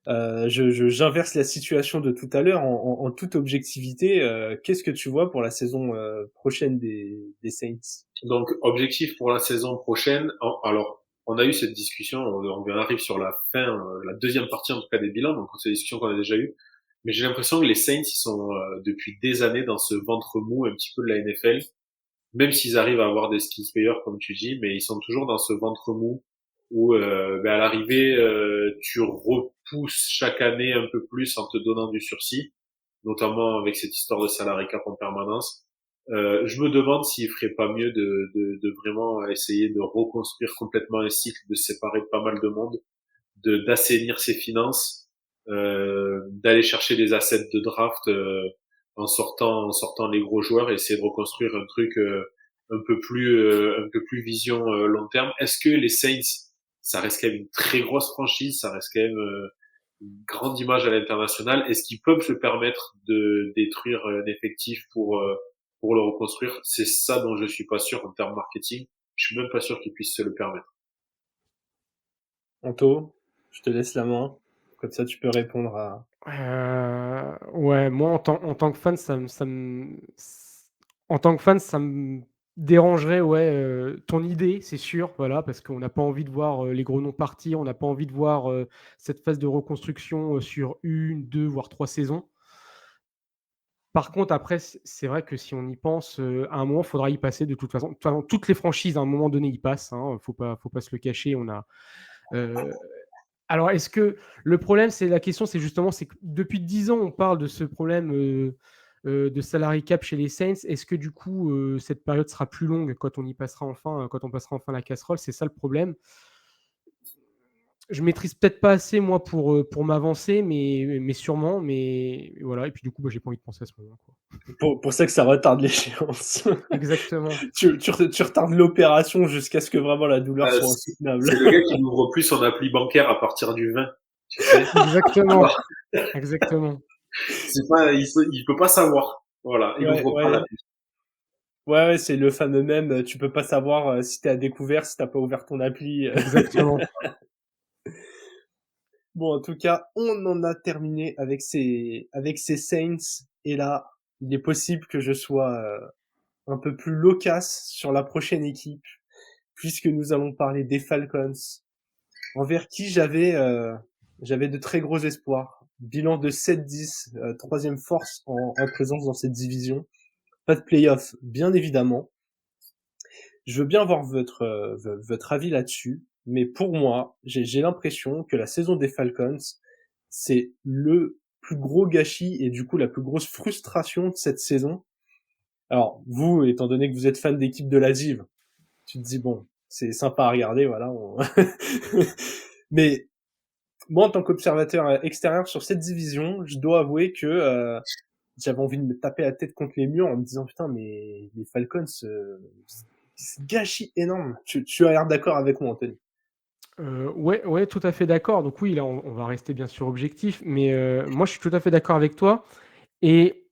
j'inverse la situation de tout à l'heure en toute objectivité. Qu'est-ce que tu vois pour la saison prochaine des Saints? Donc, objectif pour la saison prochaine. Alors, on a eu cette discussion, on arrive sur la fin, la deuxième partie en tout cas des bilans, donc c'est des discussions qu'on a déjà eues. Mais j'ai l'impression que les Saints, ils sont depuis des années dans ce ventre mou un petit peu de la NFL, même s'ils arrivent à avoir des skills players comme tu dis, mais ils sont toujours dans ce ventre mou où à l'arrivée, tu repousses chaque année un peu plus en te donnant du sursis, notamment avec cette histoire de salary cap en permanence. Je me demande s'il ferait pas mieux de vraiment essayer de reconstruire complètement un cycle, de se séparer de pas mal de monde, d'assainir ses finances, d'aller chercher des assets de draft en sortant les gros joueurs et essayer de reconstruire un truc un peu plus vision long terme. Est-ce que les Saints, ça reste quand même une très grosse franchise, ça reste quand même une grande image à l'international. Est-ce qu'ils peuvent se permettre de détruire un effectif pour le reconstruire? C'est ça dont je suis pas sûr en termes marketing. Je suis même pas sûr qu'ils puissent se le permettre. Anto, je te laisse la main. Comme ça, tu peux répondre à... Ouais, moi en tant que fan, en tant que fan, ça me dérangerait, ouais, ton idée, c'est sûr, voilà, parce qu'on n'a pas envie de voir les gros noms partir, on n'a pas envie de voir cette phase de reconstruction sur une, deux, voire trois saisons. Par contre, après, c'est vrai que si on y pense, à un moment, il faudra y passer de toute façon. De toute façon, toutes les franchises, à un moment donné, y passent, hein, faut pas se le cacher. On a, Alors, est-ce que le problème, c'est la question, c'est justement, c'est que depuis 10 ans, on parle de ce problème de salary cap chez les Saints. Est-ce que du coup, cette période sera plus longue quand on y passera enfin, quand on passera enfin la casserole? C'est ça le problème. Je maîtrise peut-être pas assez moi pour m'avancer, mais sûrement. Mais voilà. Et puis du coup, j'ai pas envie de penser à ce moment, quoi. Pour ça que ça retarde l'échéance. Exactement. Tu retardes l'opération jusqu'à ce que vraiment la douleur soit insoutenable. C'est le gars qui n'ouvre plus son appli bancaire à partir du 20. Tu sais. Exactement. Exactement. C'est pas, il peut pas savoir. Voilà, il ouvre pas l'appli. Ouais, c'est le fameux même, tu peux pas savoir si t'es à découvert, si t'as pas ouvert ton appli. Exactement. Bon, en tout cas, on en a terminé avec ces Saints. Et là, il est possible que je sois un peu plus loquace sur la prochaine équipe, puisque nous allons parler des Falcons, envers qui j'avais de très gros espoirs. Bilan de 7-10, troisième force en présence dans cette division. Pas de playoff, bien évidemment. Je veux bien avoir votre avis là-dessus, mais pour moi, j'ai l'impression que la saison des Falcons, c'est le plus gros gâchis et du coup la plus grosse frustration de cette saison. Alors, vous, étant donné que vous êtes fan d'équipe de la Div, tu te dis, bon, c'est sympa à regarder, voilà. Mais moi, en tant qu'observateur extérieur sur cette division, je dois avouer que j'avais envie de me taper la tête contre les murs en me disant, putain, mais les Falcons, c'est gâchis énorme. Tu as l'air d'accord avec moi, Anthony? Ouais, tout à fait d'accord. Donc oui, là, on va rester bien sûr objectif, mais moi, je suis tout à fait d'accord avec toi. Et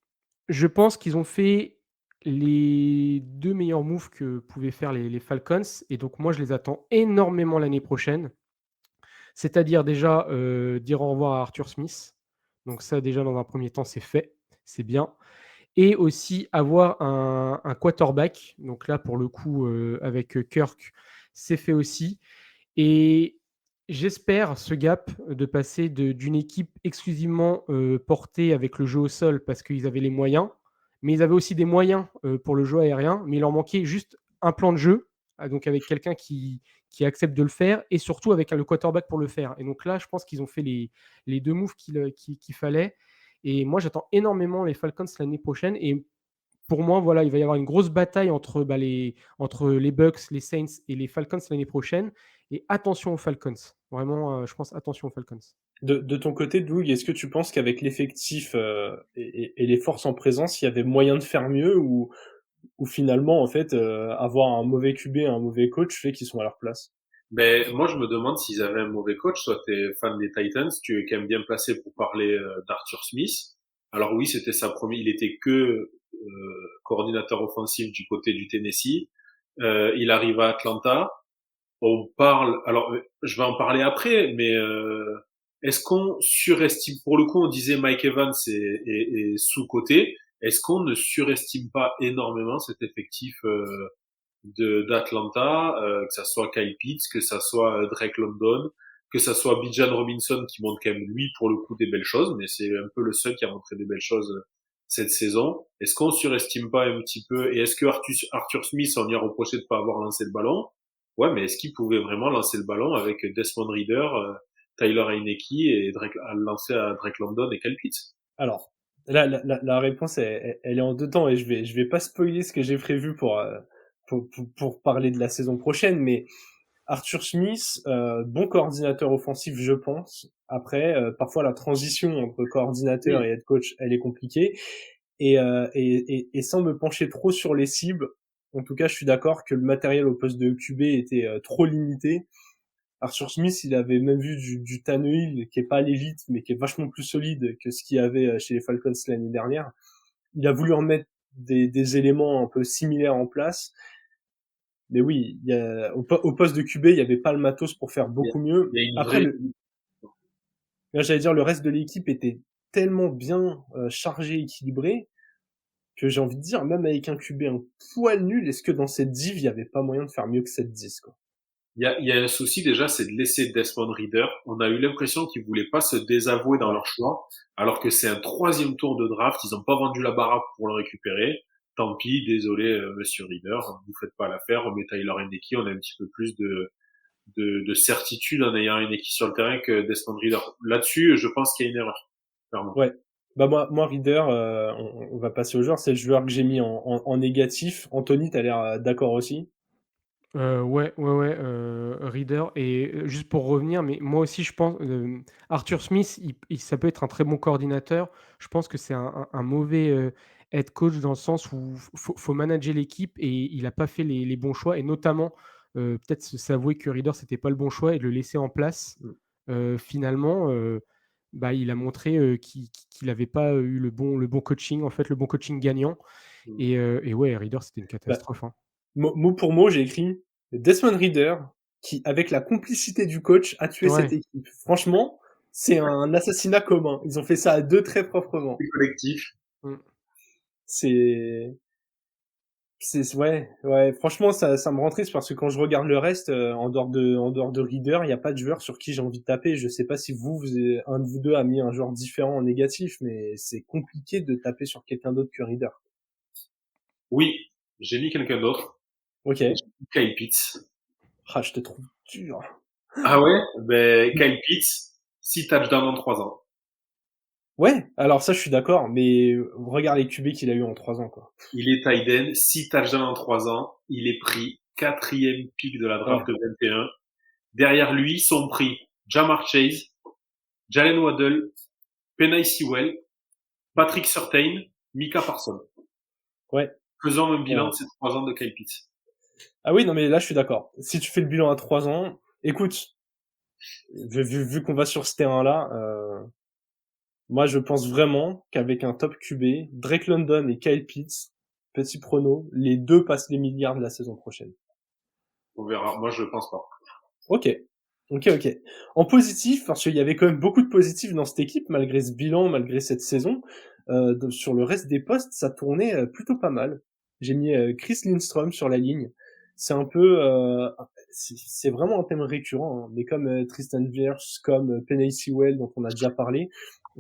je pense qu'ils ont fait les 2 meilleurs moves que pouvaient faire les Falcons. Et donc moi, je les attends énormément l'année prochaine. C'est-à-dire déjà dire au revoir à Arthur Smith. Donc ça, déjà, dans un premier temps, c'est fait. C'est bien. Et aussi avoir un quarterback. Donc là, pour le coup, avec Kirk, c'est fait aussi. Et j'espère ce gap de passer d'une équipe exclusivement portée avec le jeu au sol parce qu'ils avaient les moyens, mais ils avaient aussi des moyens pour le jeu aérien, mais il leur manquait juste un plan de jeu, donc avec quelqu'un qui accepte de le faire et surtout avec le quarterback pour le faire. Et donc là, je pense qu'ils ont fait les 2 moves qu'il fallait. Et moi, j'attends énormément les Falcons l'année prochaine. Et pour moi, voilà, il va y avoir une grosse bataille entre les Bucks, les Saints et les Falcons l'année prochaine. Et attention aux Falcons. Vraiment, je pense attention aux Falcons. De ton côté, Doug, est-ce que tu penses qu'avec l'effectif et les forces en présence, il y avait moyen de faire mieux ou finalement, en fait, avoir un mauvais QB et un mauvais coach fait qu'ils sont à leur place? Mais moi, je me demande s'ils avaient un mauvais coach. Toi, t'es fan des Titans, tu es quand même bien placé pour parler d'Arthur Smith. Alors oui, c'était sa première. Il était que coordinateur offensif du côté du Tennessee. Il arrive à Atlanta. On parle. Alors, je vais en parler après, mais est-ce qu'on surestime? Pour le coup, on disait Mike Evans est sous-coté. Est-ce qu'on ne surestime pas énormément cet effectif d'Atlanta, que ça soit Kyle Pitts, que ça soit Drake London, que ça soit Bijan Robinson qui montre quand même lui pour le coup des belles choses, mais c'est un peu le seul qui a montré des belles choses cette saison. Est-ce qu'on surestime pas un petit peu? Et est-ce que Arthur Smith, on lui a reproché de pas avoir lancé le ballon? Ouais, mais est-ce qu'il pouvait vraiment lancer le ballon avec Desmond Reader, Tyler Heineke et à lancer à Drake London et Kyle Pitts? Alors, là, la réponse, elle est en deux temps et je vais pas spoiler ce que j'ai prévu pour parler de la saison prochaine, mais Arthur Smith, bon coordinateur offensif, je pense. Après, parfois la transition entre coordinateur Oui. et head coach, elle est compliquée. Et sans me pencher trop sur les cibles, en tout cas, je suis d'accord que le matériel au poste de QB était trop limité. Arthur Smith, il avait même vu du Tannehill, qui est pas l'élite, mais qui est vachement plus solide que ce qu'il y avait chez les Falcons l'année dernière. Il a voulu en mettre des éléments un peu similaires en place. Mais oui, au poste de QB, il y avait pas le matos pour faire beaucoup mieux. Il y a une Après, vraie. j'allais dire, le reste de l'équipe était tellement bien chargé, équilibré, que j'ai envie de dire, même avec un QB un poil nul, est-ce que dans cette div, il y avait pas moyen de faire mieux que 7-10, quoi? Il y a un souci déjà, c'est de laisser Desmond Reader. On a eu l'impression qu'ils voulaient pas se désavouer dans leur choix, alors que c'est un troisième tour de draft. Ils ont pas vendu la baraque pour le récupérer. Tant pis, désolé, monsieur Reader, vous faites pas l'affaire. On met Tyler Heineke, on a un petit peu plus de certitude en ayant une équipe sur le terrain que Desmond Reader. Là-dessus, je pense qu'il y a une erreur, clairement. Ouais. Bah moi Reader, on va passer au joueur. C'est le joueur que j'ai mis en négatif. Anthony, t'as l'air d'accord aussi? Ouais, Reader. Et juste pour revenir, mais moi aussi, je pense, Arthur Smith, ça peut être un très bon coordinateur. Je pense que c'est un mauvais head coach dans le sens où faut manager l'équipe et il n'a pas fait les bons choix. Et notamment, peut-être s'avouer que Reader, c'était pas le bon choix et de le laisser en place. Finalement, bah, il a montré qu'il n'avait pas eu le bon coaching, en fait, le bon coaching gagnant. Et ouais, Reader, c'était une Bah, catastrophe, hein. mot pour mot, j'ai écrit Desmond Reader, qui, avec la complicité du coach, a tué cette Ouais. équipe. Franchement, c'est un assassinat commun. Ils ont fait ça à deux très proprement. C'est collectif. Mm. C'est, ouais. Franchement, ça me rend triste parce que quand je regarde le reste, en dehors de Reader, il n'y a pas de joueur sur qui j'ai envie de taper. Je sais pas si un de vous deux a mis un joueur différent en négatif, mais c'est compliqué de taper sur quelqu'un d'autre que Reader. Oui, j'ai mis quelqu'un d'autre. Ok. Kyle Pitts. Ah, je te trouve dur. Ah ouais? Ben, Kyle Pitts, 6 touchdowns en 3 ans. Ouais, alors ça, je suis d'accord, mais regarde les QB qu'il a eu en 3 ans, quoi. Il est tight end, 6 touchdowns en 3 ans. Il est pris 4e pick de la draft Ouais. de 21. Derrière lui sont pris Jamar Chase, Jalen Waddle, Penei Sewell, Patrick Surtain, Micah Parsons. Ouais. Faisons un bilan Ouais. de ces 3 ans de Kyle Pitts. Ah oui, non, mais là, je suis d'accord. Si tu fais le bilan à 3 ans, écoute, vu qu'on va sur ce terrain-là, moi, je pense vraiment qu'avec un top QB, Drake London et Kyle Pitts, petit prono, les deux passent les milliards de la saison prochaine. On verra. Moi, je pense pas. Ok. Ok. En positif, parce qu'il y avait quand même beaucoup de positifs dans cette équipe, malgré ce bilan, malgré cette saison, sur le reste des postes, ça tournait plutôt pas mal. J'ai mis Chris Lindstrom sur la ligne. C'est un peu... c'est vraiment un thème récurrent, hein. Mais comme Tristan Wirfs, comme Penei Sewell, dont on a déjà parlé,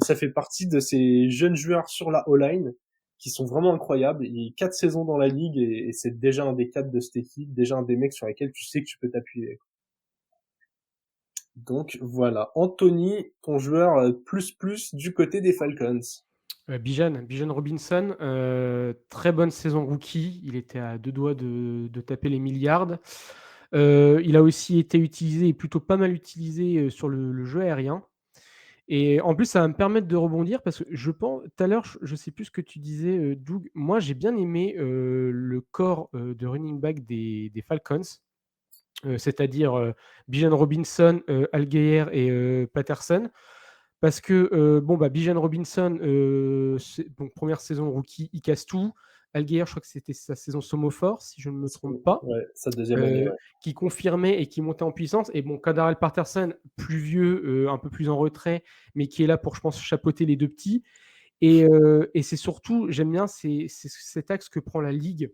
ça fait partie de ces jeunes joueurs sur la O-line qui sont vraiment incroyables. Il y a 4 saisons dans la ligue et c'est déjà un des 4 de cette équipe, déjà un des mecs sur lesquels tu sais que tu peux t'appuyer. Donc voilà, Anthony, ton joueur plus du côté des Falcons. Bijan Robinson, très bonne saison rookie. Il était à 2 doigts de taper les milliards. Il a aussi été utilisé, et plutôt pas mal utilisé, sur le jeu aérien. Et en plus, ça va me permettre de rebondir parce que je pense tout à l'heure, je sais plus ce que tu disais, Doug. Moi, j'ai bien aimé, le corps, de running back des Falcons, c'est-à-dire, Bijan Robinson, Allgeier et Patterson. Parce que, bon, bah, Bijan Robinson, donc première saison rookie, il casse tout. Allgeier, je crois que c'était sa saison sophomore, si je ne me trompe pas, Ouais, sa deuxième année, ouais. qui confirmait et qui montait en puissance. Et bon, Kadarel Patterson, plus vieux, un peu plus en retrait, mais qui est là pour, je pense, chapeauter les deux petits. Et c'est surtout, j'aime bien, c'est cet axe que prend la ligue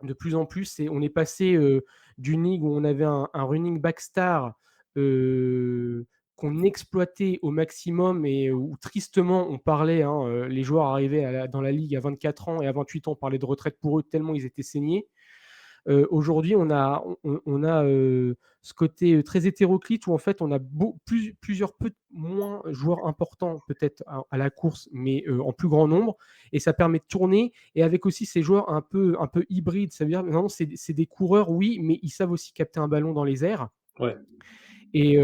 de plus en plus. On est passé d'une ligue où on avait un running back star qu'on exploitait au maximum et où tristement on parlait, hein, les joueurs arrivaient dans la ligue à 24 ans et à 28 ans, on parlait de retraite pour eux tellement ils étaient saignés. Aujourd'hui, on a ce côté très hétéroclite où en fait on a plusieurs moins joueurs importants peut-être à la course, mais en plus grand nombre, et ça permet de tourner. Et avec aussi ces joueurs un peu hybrides, ça veut dire non, c'est des coureurs, oui, mais ils savent aussi capter un ballon dans les airs. Ouais. Et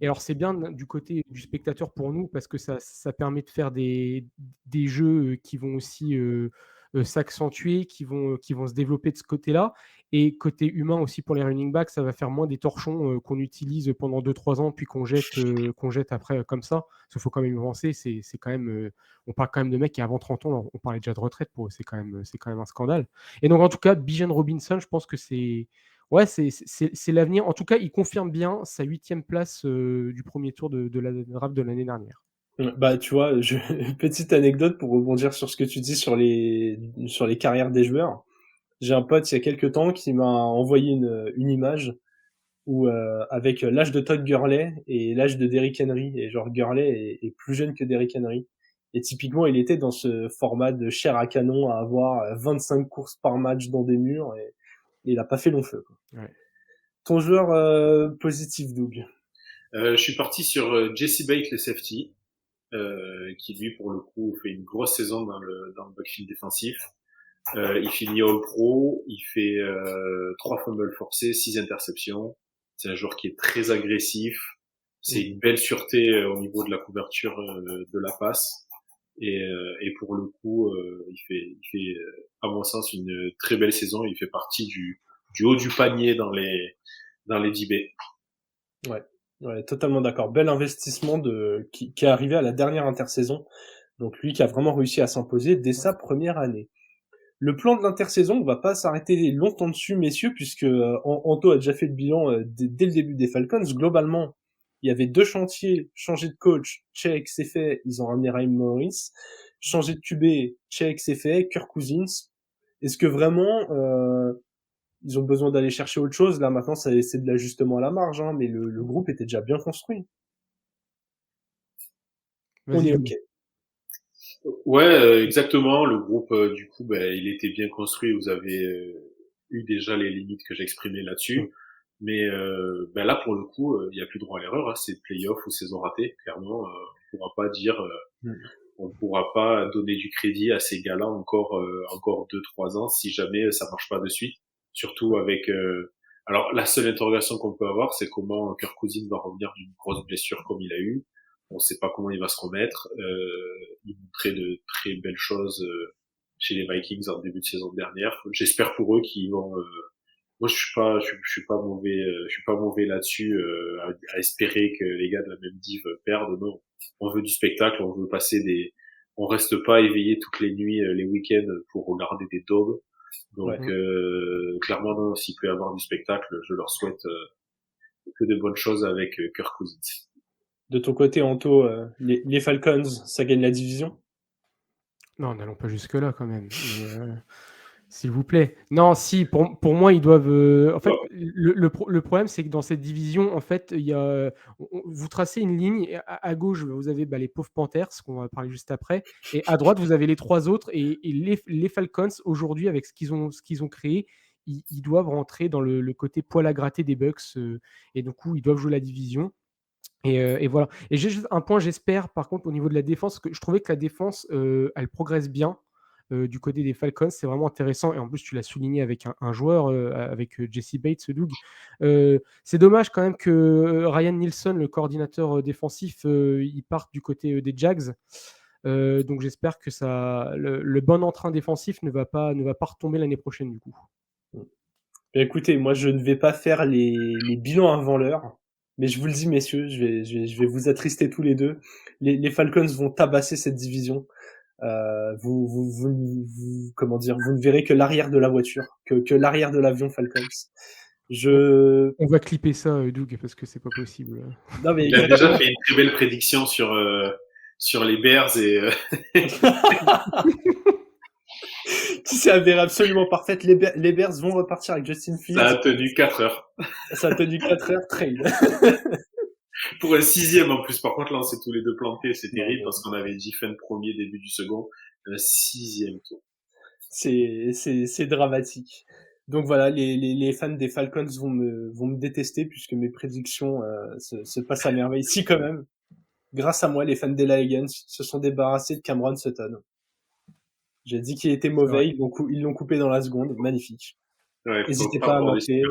alors c'est bien du côté du spectateur pour nous parce que ça permet de faire des jeux qui vont aussi s'accentuer, qui vont se développer de ce côté-là. Et côté humain aussi pour les running backs, ça va faire moins des torchons qu'on utilise pendant 2-3 ans puis qu'on jette après comme ça. Parce qu'il faut quand même avancer, c'est quand même, on parle quand même de mecs qui avant 30 ans, on parlait déjà de retraite pour eux, c'est quand même un scandale. Et donc en tout cas, Bijan Robinson, je pense que c'est l'avenir. En tout cas, il confirme bien sa 8e place du premier tour de la draft de l'année dernière. Bah, tu vois, petite anecdote pour rebondir sur ce que tu dis sur les carrières des joueurs. J'ai un pote il y a quelques temps qui m'a envoyé une image où avec l'âge de Todd Gurley et l'âge de Derrick Henry, et genre Gurley est plus jeune que Derrick Henry, et typiquement il était dans ce format de chair à canon à avoir 25 courses par match dans des murs, et il a pas fait long feu, quoi. Ouais. Ton joueur positif, Doug. Je suis parti sur Jesse Bates, le safety, qui lui, pour le coup, fait une grosse saison dans le backfield défensif. Il finit All Pro, il fait 3 fumbles forcés, 6 interceptions. C'est un joueur qui est très agressif. C'est une belle sûreté au niveau de la couverture de la passe. Et pour le coup, il fait, à mon sens, une très belle saison. Il fait partie du haut du panier dans les DB. Ouais, totalement d'accord. Bel investissement qui est arrivé à la dernière intersaison. Donc lui qui a vraiment réussi à s'imposer dès sa première année. Le plan de l'intersaison, on va pas s'arrêter longtemps dessus, messieurs, puisque Anto a déjà fait le bilan dès le début des Falcons. Globalement, il y avait 2 chantiers. Changer de coach, check, c'est fait. Ils ont ramené Raheem Morris. Changer de QB, check, c'est fait. Kirk Cousins. Est-ce que vraiment ils ont besoin d'aller chercher autre chose? Là, maintenant, c'est de l'ajustement à la marge, hein, mais le groupe était déjà bien construit. On est OK. Ouais, exactement. Le groupe, du coup, il était bien construit. Vous avez eu déjà les limites que j'exprimais là-dessus. Mais là, pour le coup, il n'y a plus droit à l'erreur. Hein. C'est playoff ou saison ratée. Clairement, on pourra pas dire, on pourra pas donner du crédit à ces gars-là encore 2-3 ans si jamais ça marche pas de suite. Surtout avec. Alors, la seule interrogation qu'on peut avoir, c'est comment Kirk Cousins va revenir d'une grosse blessure comme il a eu. On ne sait pas comment il va se remettre. Il montrait de très belles choses chez les Vikings en début de saison dernière. J'espère pour eux qu'ils vont. Moi, je suis pas mauvais là-dessus à espérer que les gars de la même div perdent. Non, on veut du spectacle, on reste pas éveillé toutes les nuits, les week-ends pour regarder des dogs. Donc clairement, non, s'il peut y avoir du spectacle, je leur souhaite que de bonnes choses avec Kirk Cousins. De ton côté, Anto, les Falcons, ça gagne la division? Non, n'allons pas jusque-là quand même. Mais, s'il vous plaît. Non, si, pour moi, ils doivent. En fait, le problème, c'est que dans cette division, en fait, il y a, vous tracez une ligne. Et à gauche, vous avez les pauvres Panthers, qu'on va parler juste après. Et à droite, vous avez les 3 autres. Et les Falcons, aujourd'hui, avec ce qu'ils ont créé, ils doivent rentrer dans le côté poil à gratter des Bucks. Et du coup, ils doivent jouer la division. Et voilà. Et j'ai juste un point, j'espère, par contre, au niveau de la défense, que je trouvais que la défense, elle progresse bien du côté des Falcons. C'est vraiment intéressant. Et en plus, tu l'as souligné avec un joueur, avec Jesse Bates, Doug. C'est dommage quand même que Ryan Nielsen, le coordinateur défensif, il parte du côté des Jags. Donc j'espère que le bon entrain défensif ne va pas retomber l'année prochaine, du coup. Écoutez, moi, je ne vais pas faire les bilans avant l'heure. Mais je vous le dis, messieurs, je vais vous attrister tous les deux. Les Falcons vont tabasser cette division. Comment dire, vous ne verrez que l'arrière de la voiture, que l'arrière de l'avion Falcons. On va clipper ça, Doug, parce que c'est pas possible. Non, mais il a déjà fait une très belle prédiction sur les Bears et qui s'est avérée absolument parfaite. Les Bears vont repartir avec Justin Fields. Ça a tenu 4 heures. Ça a tenu 4 heures, trade. Pour un 6e en plus. Par contre, là, on s'est tous les deux plantés. C'est terrible parce qu'on avait dit fin de premier, début du second. Un 6e tour. C'est dramatique. Donc voilà, les fans des Falcons vont me détester puisque mes prédictions se passent à merveille. Si quand même, grâce à moi, les fans des Lions se sont débarrassés de Cameron Sutton. J'ai dit qu'il était mauvais, ils l'ont coupé dans la seconde. Magnifique. Ouais, n'hésitez pas à marquer.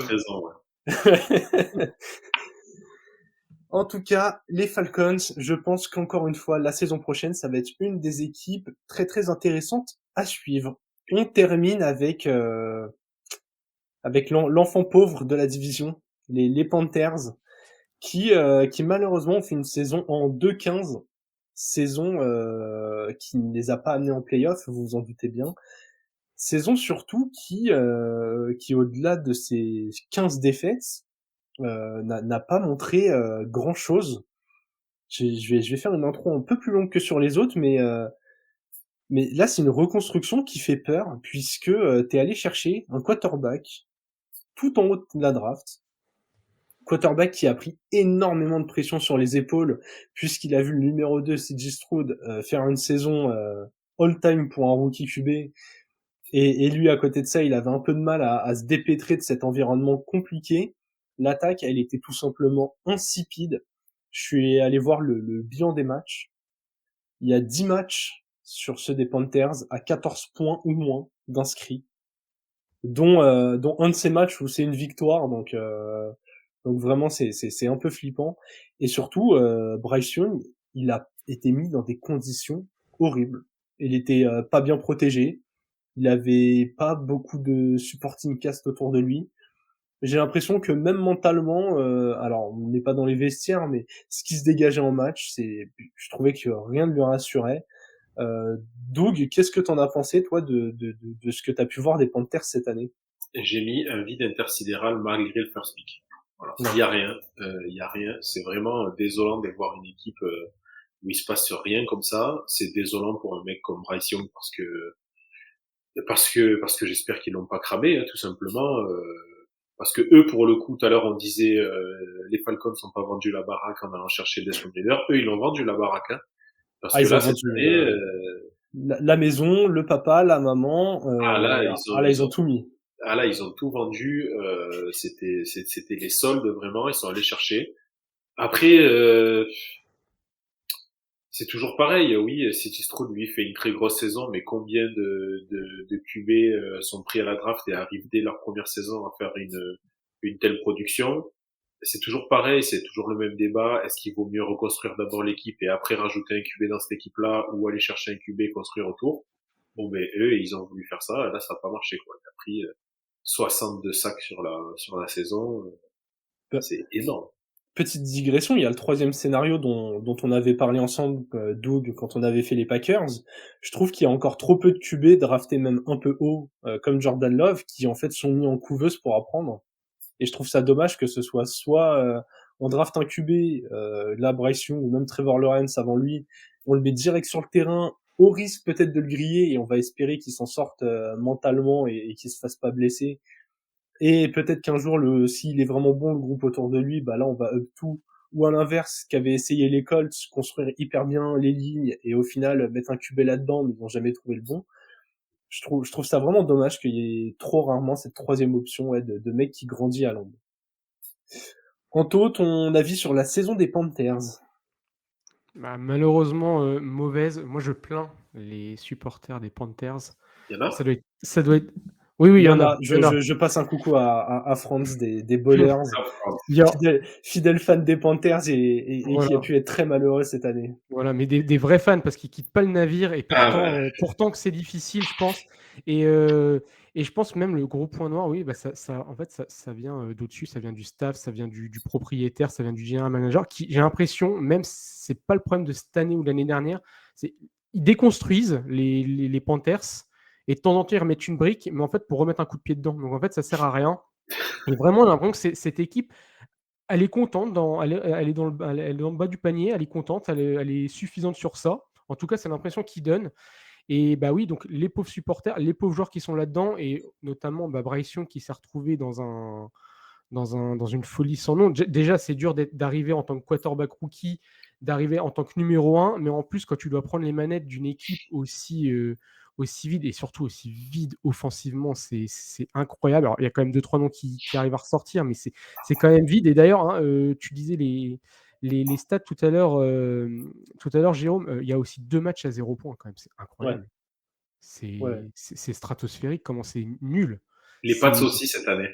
En tout cas, les Falcons, je pense qu'encore une fois, la saison prochaine, ça va être une des équipes très très intéressantes à suivre. On termine avec l'enfant pauvre de la division, les Panthers, qui malheureusement ont fait une saison en 2-15, saison qui ne les a pas amenés en playoff, vous vous en doutez bien. Saison surtout qui au-delà de ces 15 défaites, n'a pas montré grand chose. Je vais faire une intro un peu plus longue que sur les autres, mais là c'est une reconstruction qui fait peur puisque t'es allé chercher un quarterback tout en haut de la draft, quarterback qui a pris énormément de pression sur les épaules puisqu'il a vu le numéro 2 CJ Stroud faire une saison all-time pour un rookie QB. Et lui, à côté de ça, il avait un peu de mal à se dépêtrer de cet environnement compliqué. L'attaque, elle était tout simplement insipide. Je suis allé voir le bilan des matchs. Il y a 10 matchs sur ceux des Panthers à 14 points ou moins d'inscrits, dont un de ces matchs où c'est une victoire, donc vraiment c'est un peu flippant. Et surtout, Bryce Young, il a été mis dans des conditions horribles. Il était pas bien protégé. Il avait pas beaucoup de supporting cast autour de lui. J'ai l'impression que même mentalement, alors on n'est pas dans les vestiaires, mais ce qui se dégageait en match, je trouvais que rien ne lui rassurait. Doug, qu'est-ce que t'en as pensé, toi, de ce que t'as pu voir des Panthers cette année? J'ai mis un vide intersidéral malgré le first pick. Voilà. Ouais. Il y a rien. C'est vraiment désolant de voir une équipe où il se passe rien comme ça. C'est désolant pour un mec comme Bryce Young parce que j'espère qu'ils l'ont pas cramé, hein, tout simplement. Parce que eux, pour le coup, tout à l'heure, on disait les Falcons n'ont pas vendu la baraque en allant chercher Desmond Ridder. Eux, ils l'ont vendu la baraque, hein. Parce que Ils ont là, cette vendu année, la maison, le papa, la maman. Ils ont tout mis. ils ont tout vendu. C'était les soldes vraiment. Ils sont allés chercher. Après, c'est toujours pareil. Oui, CJ Stroud lui fait une très grosse saison, mais combien de QB sont pris à la draft et arrivent dès leur première saison à faire une telle production? C'est toujours pareil, c'est toujours le même débat. Est-ce qu'il vaut mieux reconstruire d'abord l'équipe et après rajouter un QB dans cette équipe-là, ou aller chercher un QB et construire autour? Bon, ben eux, ils ont voulu faire ça, et là, ça n'a pas marché, quoi. Il a pris 62 sacs sur la saison. C'est énorme. Petite digression, il y a le troisième scénario dont on avait parlé ensemble, Doug, quand on avait fait les Packers. Je trouve qu'il y a encore trop peu de QB draftés même un peu haut, comme Jordan Love, qui en fait sont mis en couveuse pour apprendre. Et je trouve ça dommage que ce soit on draft un QB, là Bryce Young ou même Trevor Lawrence avant lui, on le met direct sur le terrain, au risque peut-être de le griller, et on va espérer qu'il s'en sorte mentalement et qu'il se fasse pas blesser. Et peut-être qu'un jour, s'il est vraiment bon, le groupe autour de lui, bah là, on va up tout. Ou à l'inverse, qu'avait essayé les Colts, construire hyper bien les lignes et au final mettre un QB là-dedans, mais ils n'ont jamais trouvé le bon. Je trouve ça vraiment dommage qu'il y ait trop rarement cette troisième option de mec qui grandit à l'ombre. Anto, ton avis sur la saison des Panthers? Bah, malheureusement, mauvaise. Moi, je plains les supporters des Panthers. Il y en a? Ça doit être. Oui, Il il y y en en a. a. Je passe un coucou à Franz des Ballers, Il y a- fidèle fan des Panthers et qui a Voilà. pu être très malheureux cette année. Voilà, mais des vrais fans parce qu'ils quittent pas le navire et pourtant, ouais. pourtant que c'est difficile, je pense. Et je pense même le gros point noir, oui, bah en fait, ça vient d'au-dessus, ça vient du staff, ça vient du propriétaire, ça vient du general manager, qui, j'ai l'impression, même si c'est pas le problème de cette année ou de l'année dernière, ils déconstruisent les Panthers et de temps en temps, ils remettent une brique, mais en fait, pour remettre un coup de pied dedans. Donc en fait, ça sert à rien. Et vraiment, j'ai l'impression que cette équipe, elle est contente, elle est dans elle est dans le bas du panier, elle est contente, elle est suffisante sur ça. En tout cas, c'est l'impression qu'ils donnent. Et bah oui, donc les pauvres supporters, les pauvres joueurs qui sont là-dedans, et notamment Bryce Young qui s'est retrouvé dans une folie sans nom. Déjà, c'est dur d'arriver en tant que quarterback rookie, d'arriver en tant que numéro 1, mais en plus, quand tu dois prendre les manettes d'une équipe aussi vide et surtout aussi vide offensivement, c'est incroyable. Alors, il y a quand même 2-3 noms qui arrivent à ressortir, mais c'est quand même vide. Et d'ailleurs, hein, tu disais les stats tout à l'heure, Jérôme, il y a aussi 2 matchs à 0 points quand même, c'est incroyable. Ouais. C'est stratosphérique, comment c'est nul. Les Pats aussi cette année.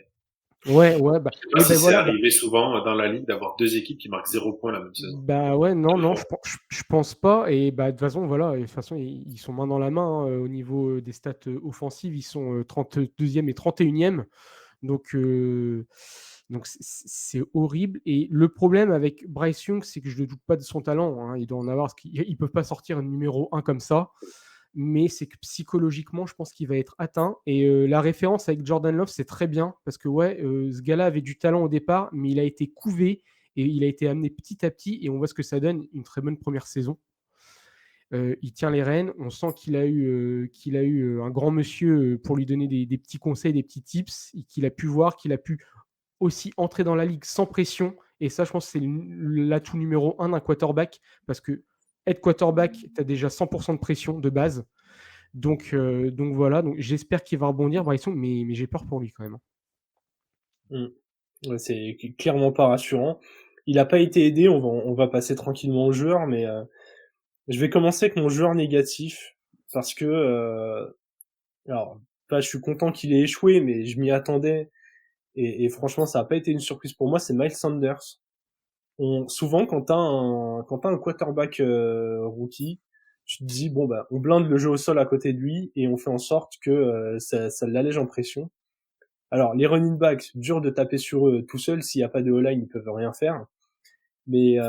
Ouais, Je sais pas si c'est arrivé souvent dans la ligue d'avoir deux équipes qui marquent 0 points la même saison. Bah ouais, non, je pense pas. Et bah de toute façon, voilà, de toute façon, ils sont main dans la main hein, au niveau des stats offensives. Ils sont 32e et 31e. Donc c'est horrible. Et le problème avec Bryce Young, c'est que je ne doute pas de son talent. Hein. Il doit en avoir, parce qu'ils ne peuvent pas sortir un numéro 1 comme ça. Mais c'est que psychologiquement, je pense qu'il va être atteint. Et la référence avec Jordan Love, c'est très bien, parce que ouais, ce gars-là avait du talent au départ, mais il a été couvé et il a été amené petit à petit, et on voit ce que ça donne, une très bonne première saison. Il tient les rênes, on sent qu'il a eu un grand monsieur pour lui donner des petits conseils, des petits tips, et qu'il a pu voir, qu'il a pu aussi entrer dans la ligue sans pression. Et ça, je pense que c'est l'atout numéro 1 d'un quarterback, parce que être quarterback, tu as déjà 100% de pression de base. Donc voilà, donc j'espère qu'il va rebondir, Bryson, mais j'ai peur pour lui quand même. Ouais, c'est clairement pas rassurant. Il a pas été aidé, on va passer tranquillement aux joueurs, mais je vais commencer avec mon joueur négatif parce que alors je suis content qu'il ait échoué, mais je m'y attendais et franchement ça a pas été une surprise pour moi. C'est Miles Sanders. Souvent quand t'as un quarterback rookie, tu te dis bon bah on blinde le jeu au sol à côté de lui et on fait en sorte que ça l'allège en pression. Alors les running backs, dur de taper sur eux tout seul, s'il y a pas de O-line ils peuvent rien faire. Mais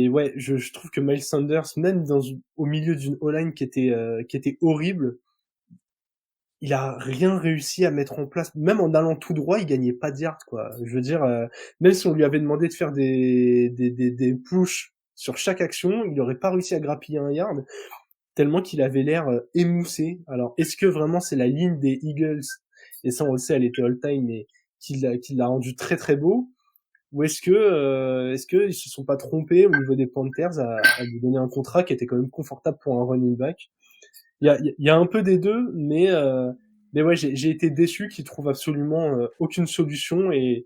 ouais, je trouve que Miles Sanders, même au milieu d'une O-line qui était horrible, il a rien réussi à mettre en place. Même en allant tout droit, il gagnait pas de yards, quoi. Je veux dire, même si on lui avait demandé de faire des push sur chaque action, il aurait pas réussi à grappiller un yard, tellement qu'il avait l'air émoussé. Alors, est-ce que vraiment c'est la ligne des Eagles, et ça on le sait, elle était all-time, mais qui l'a rendu très très beau, ou est-ce que ils se sont pas trompés au niveau des Panthers à lui donner un contrat qui était quand même confortable pour un running back? Il y a un peu des deux, mais ouais, j'ai été déçu qu'ils trouvent absolument aucune solution et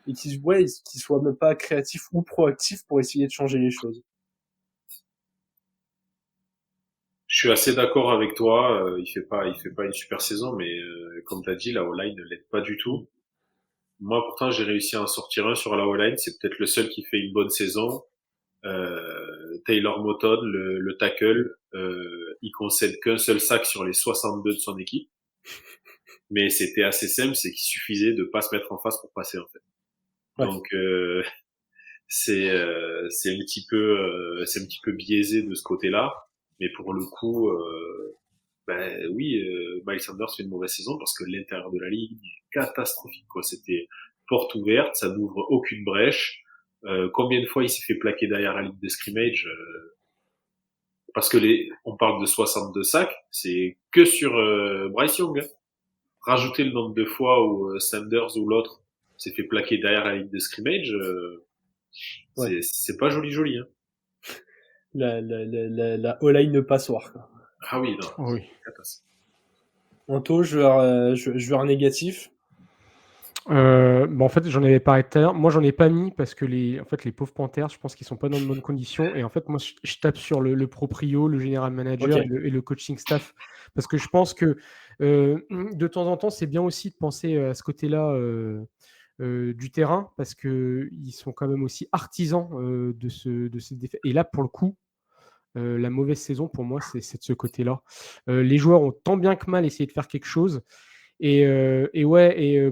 qu'ils soient même pas créatifs ou proactifs pour essayer de changer les choses. Je suis assez d'accord avec toi. Il fait pas une super saison, mais comme t'as dit, la O-line ne l'aide pas du tout. Moi, pourtant, j'ai réussi à en sortir un sur la O-line. C'est peut-être le seul qui fait une bonne saison. Taylor Moton, le tackle, il concède qu'un seul sac sur les 62 de son équipe. Mais c'était assez simple, c'est qu'il suffisait de pas se mettre en face pour passer en fait. Ouais. Donc c'est un petit peu biaisé de ce côté-là. Mais pour le coup, oui, Miles Sanders fait une mauvaise saison parce que l'intérieur de la ligue est catastrophique, quoi. C'était porte ouverte, ça n'ouvre aucune brèche. Combien de fois il s'est fait plaquer derrière la ligne de scrimmage parce que on parle de 62 sacs, c'est que sur Bryce Young. Hein. Rajouter le nombre de fois où Sanders ou l'autre s'est fait plaquer derrière la ligne de scrimmage, Ouais. c'est pas joli. Hein. La O-line passoire, quoi. Ah oui, non, Oui. catastrophe. Anto, joueur négatif. En fait, j'en avais parlé tout à l'heure. Moi, j'en ai pas mis parce que les pauvres Panthers, je pense qu'ils sont pas dans de bonnes conditions. Et en fait, moi, je tape sur le proprio, le général manager Ok. et le coaching staff parce que je pense que de temps en temps, c'est bien aussi de penser à ce côté-là du terrain parce que ils sont quand même aussi artisans de ces défaites. Et là, pour le coup, la mauvaise saison pour moi, c'est de ce côté-là. Les joueurs ont tant bien que mal essayé de faire quelque chose.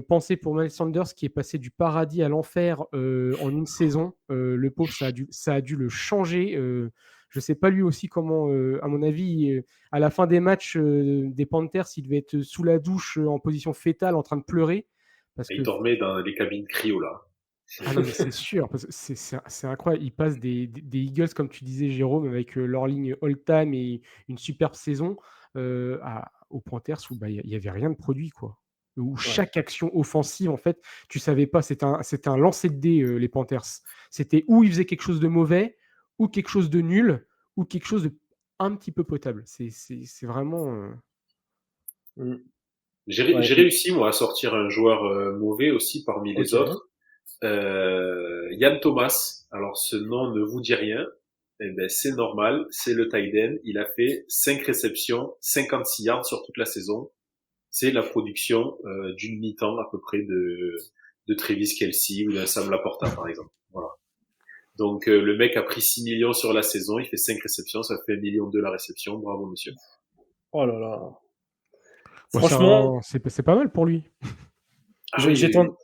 Penser pour Miles Sanders qui est passé du paradis à l'enfer en une saison, le pauvre, ça a dû le changer. Je ne sais pas lui aussi comment, à mon avis, à la fin des matchs des Panthers, il devait être sous la douche en position fétale en train de pleurer. Parce Et que il dormait dans les cabines cryo là. ah non, mais c'est sûr, parce que c'est incroyable. Ils passent des Eagles, comme tu disais, Jérôme, avec leur ligne all-time et une superbe saison, aux Panthers où bah, il n'y avait rien de produit, quoi. Où Ouais. chaque action offensive, en fait, tu savais pas, c'était un lancer de dés, les Panthers. C'était où ils faisaient quelque chose de mauvais, ou quelque chose de nul, ou quelque chose de un petit peu potable. C'est vraiment. Mm. J'ai Ouais. réussi moi à sortir un joueur mauvais aussi parmi les Ok. autres. Yann Thomas. Alors ce nom ne vous dit rien. Eh ben c'est normal, c'est le tight end. Il a fait 5 réceptions, 56 yards sur toute la saison. C'est la production d'une mi-temps à peu près de Travis Kelce ou d'un Sam Laporta par exemple. Voilà. Donc le mec a pris 6 millions sur la saison, il fait 5 réceptions, ça fait 1,2 million la réception. Bravo monsieur. Oh là là. Bon, Franchement, c'est pas mal pour lui. Ah j'ai- oui, j'étais oui, en,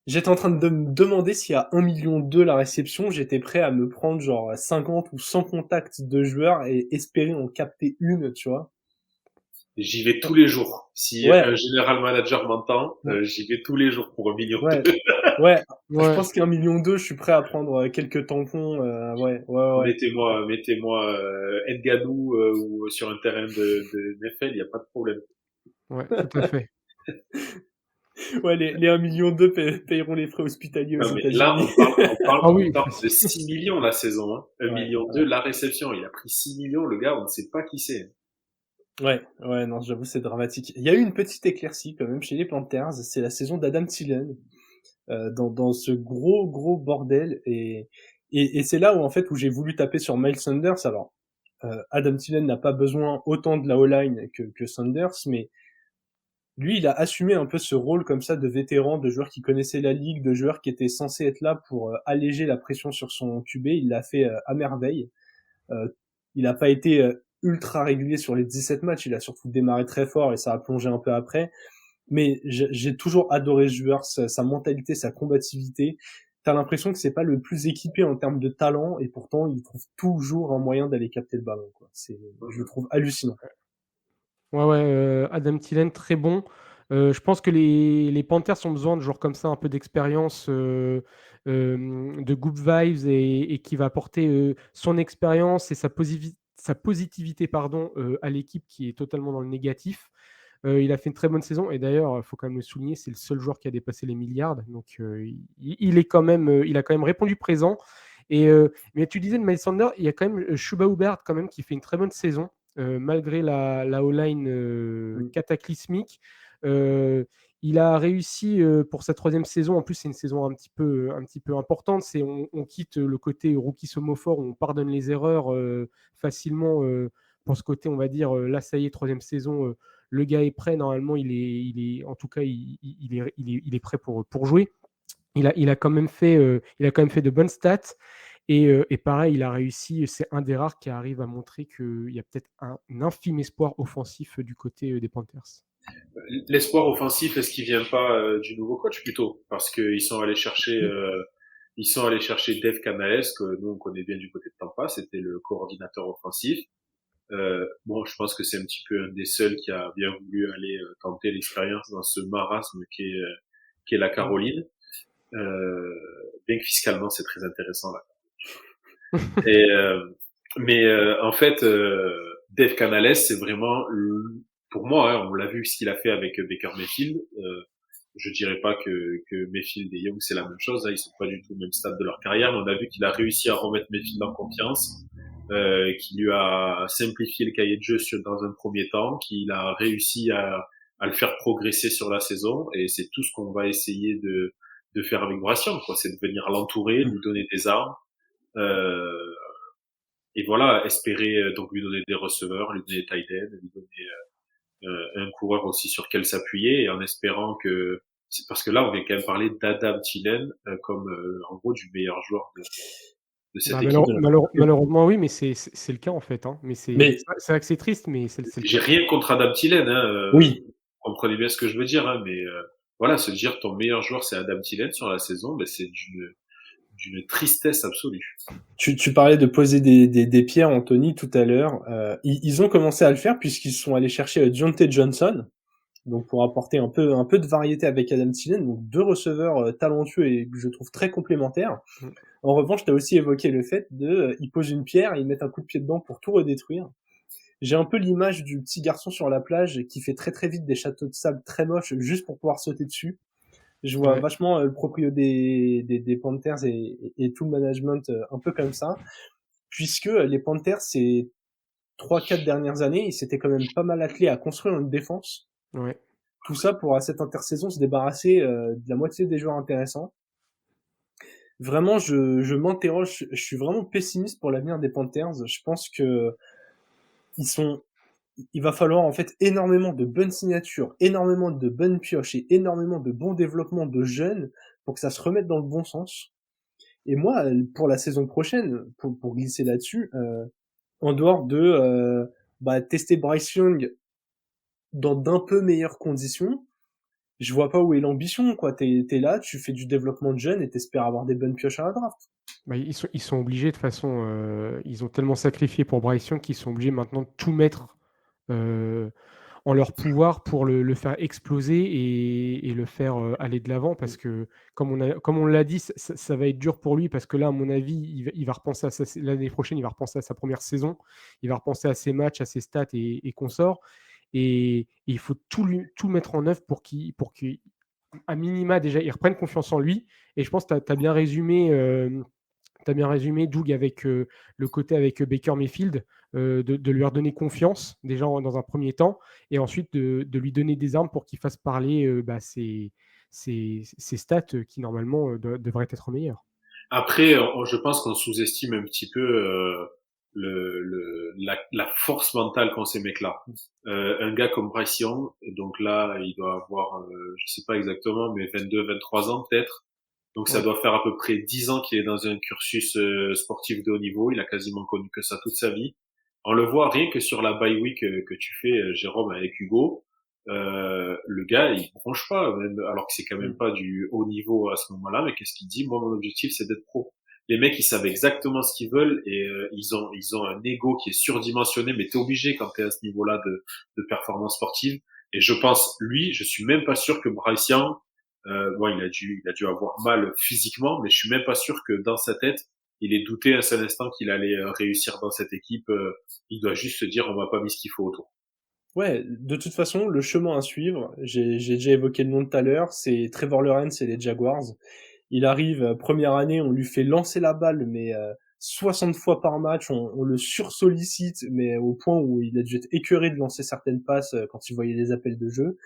j'étais en train de me demander si à 1,2 million la réception, j'étais prêt à me prendre genre 50 ou 100 contacts de joueurs et espérer en capter une, tu vois. j'y vais tous les jours. Si Ouais, un général manager m'entend, j'y vais tous les jours pour 1,2 million. ouais, ouais. Je Ouais. pense qu'un million deux, je suis prêt à prendre quelques tampons. Ouais, ouais, ouais. Mettez-moi Ngannou ou sur un terrain de NFL, il n'y a pas de problème. Ouais, tout à fait. Ouais, les 1,2 million payeront les frais hospitaliers aux Non, mais là, États-Unis. Ah on oui, parle de 6 millions la saison. Hein. 1,2 Ouais, million la réception. Il a pris 6 millions, le gars, on ne sait pas qui c'est. ouais, ouais, non, j'avoue, c'est dramatique. Il y a eu une petite éclaircie quand même chez les Panthers, c'est la saison d'Adam Thielen. dans ce gros bordel. Et c'est là où en fait où j'ai voulu taper sur Miles Sanders. Alors Adam Thielen n'a pas besoin autant de la O-line que Sanders, mais lui, il a assumé un peu ce rôle comme ça de vétéran, de joueur qui connaissait la ligue, de joueur qui était censé être là pour alléger la pression sur son QB. Il l'a fait à merveille. Euh, il n'a pas été ultra régulier sur les 17 matchs. Il a surtout démarré très fort et ça a plongé un peu après. Mais j'ai toujours adoré ce joueur, sa mentalité, sa combativité. T'as l'impression que c'est pas le plus équipé en termes de talent et pourtant il trouve toujours un moyen d'aller capter le ballon, quoi. Je le trouve hallucinant. Ouais, Adam Thielen, très bon. Je pense que les Panthers ont besoin de joueurs comme ça, un peu d'expérience, de good vibes et qui va apporter son expérience et sa positivité pardon, à l'équipe qui est totalement dans le négatif. Il a fait une très bonne saison et d'ailleurs, il faut quand même le souligner, c'est le seul joueur qui a dépassé les milliards. Donc, il a quand même répondu présent. Mais tu disais de Miles Sanders, il y a quand même Chuba Hubbard quand même qui fait une très bonne saison. Malgré la O-line cataclysmique. Il a réussi pour sa troisième saison. En plus, c'est une saison un petit peu importante. On quitte le côté rookie somophore où on pardonne les erreurs facilement. Pour ce côté, on va dire, là, ça y est, troisième saison, le gars est prêt. Normalement, en tout cas, il est prêt pour jouer. Il a quand même fait de bonnes stats. Et pareil, il a réussi, c'est un des rares qui arrive à montrer qu'il y a peut-être un infime espoir offensif du côté des Panthers. L'espoir offensif, est-ce qu'il vient pas du nouveau coach plutôt? Parce qu'ils sont allés chercher, Dave Canales, que nous on connaît bien du côté de Tampa, c'était le coordinateur offensif. Bon, je pense que c'est un petit peu un des seuls qui a bien voulu aller tenter l'expérience dans ce marasme qui est la Caroline. Bien que fiscalement c'est très intéressant là. Et en fait, Dave Canales, c'est vraiment, pour moi, hein, on l'a vu ce qu'il a fait avec Baker Mayfield. Je dirais pas que Mayfield et Young c'est la même chose. Hein, ils sont pas du tout au même stade de leur carrière, mais on a vu qu'il a réussi à remettre Mayfield en confiance, qu'il lui a simplifié le cahier de jeu dans un premier temps, qu'il a réussi à le faire progresser sur la saison. Et c'est tout ce qu'on va essayer de faire avec Bryce Young, quoi. C'est de venir l'entourer, lui donner des armes. Et voilà, espérer donc lui donner des receveurs, lui donner des tight ends, lui donner un coureur aussi sur lequel s'appuyer, et en espérant que c'est parce que là on vient quand même parler d'Adam Thielen comme en gros du meilleur joueur de cette équipe. Malheureusement oui, mais c'est le cas en fait. Hein. Mais c'est vrai que c'est triste, mais c'est le cas. J'ai rien contre Adam Thielen, oui. Comprenez bien ce que je veux dire, hein, mais voilà, se dire ton meilleur joueur c'est Adam Thielen sur la saison, ben c'est d'une tristesse absolue. Tu parlais de poser des pierres, Anthony, tout à l'heure. Ils ont commencé à le faire puisqu'ils sont allés chercher Diontae Johnson, donc pour apporter un peu de variété avec Adam Thielen, donc deux receveurs talentueux et que je trouve très complémentaires. En revanche, tu as aussi évoqué le fait ils posent une pierre et ils mettent un coup de pied dedans pour tout redétruire. J'ai un peu l'image du petit garçon sur la plage qui fait très très vite des châteaux de sable très moches juste pour pouvoir sauter dessus. Je vois vachement le proprio des Panthers et tout le management un peu comme ça, puisque les Panthers, ces 3-4 dernières années, ils s'étaient quand même pas mal attelés à construire une défense. Ouais. Tout ça pour à cette intersaison se débarrasser de la moitié des joueurs intéressants. Vraiment, je m'interroge, je suis vraiment pessimiste pour l'avenir des Panthers. Je pense que il va falloir en fait énormément de bonnes signatures, énormément de bonnes pioches et énormément de bons développements de jeunes pour que ça se remette dans le bon sens. Et moi, pour la saison prochaine, pour glisser là-dessus, en dehors de tester Bryce Young dans d'un peu meilleures conditions, je vois pas où est l'ambition, quoi. T'es là, tu fais du développement de jeunes et t'espères avoir des bonnes pioches à la draft. Bah, ils sont obligés, de toute façon, ils ont tellement sacrifié pour Bryce Young qu'ils sont obligés maintenant de tout mettre en leur pouvoir pour le faire exploser et le faire aller de l'avant, parce que comme on l'a dit, ça va être dur pour lui, parce que là, à mon avis, il va repenser à l'année prochaine, il va repenser à sa première saison, il va repenser à ses matchs, à ses stats et consorts, et il faut tout mettre en œuvre pour qu'il à minima déjà il reprenne confiance en lui. Et je pense que tu as bien résumé Doug, avec le côté avec Baker Mayfield, de lui redonner confiance déjà dans un premier temps, et ensuite de lui donner des armes pour qu'il fasse parler ses stats qui normalement devraient être meilleures. Après, je pense qu'on sous-estime un petit peu la force mentale qu'ont ces mecs-là. Un gars comme Bryce Young, donc là, il doit avoir, je sais pas exactement, mais 22, 23 ans peut-être. Donc ça Ouais. doit faire à peu près 10 ans qu'il est dans un cursus sportif de haut niveau. Il a quasiment connu que ça toute sa vie. On le voit rien que sur la bye week que tu fais, Jérôme, avec Hugo. Le gars, il bronche pas, même, alors que c'est quand même Mm. pas du haut niveau à ce moment-là. Mais qu'est-ce qu'il dit? Moi, mon objectif, c'est d'être pro. Les mecs, ils savent exactement ce qu'ils veulent et ils ont un ego qui est surdimensionné. Mais t'es obligé quand t'es à ce niveau-là de performance sportive. Et je pense, lui, je suis même pas sûr que Bryce Young, bon, il a dû avoir mal physiquement, mais je suis même pas sûr que dans sa tête, il ait douté un seul instant qu'il allait réussir dans cette équipe. Il doit juste se dire, on m'a pas mis ce qu'il faut autour. Ouais, de toute façon, le chemin à suivre, j'ai déjà évoqué le nom tout à l'heure, c'est Trevor Lawrence et les Jaguars. Il arrive, première année, on lui fait lancer la balle, mais 60 fois par match, on le sursollicite, mais au point où il a dû être écœuré de lancer certaines passes quand il voyait les appels de jeu.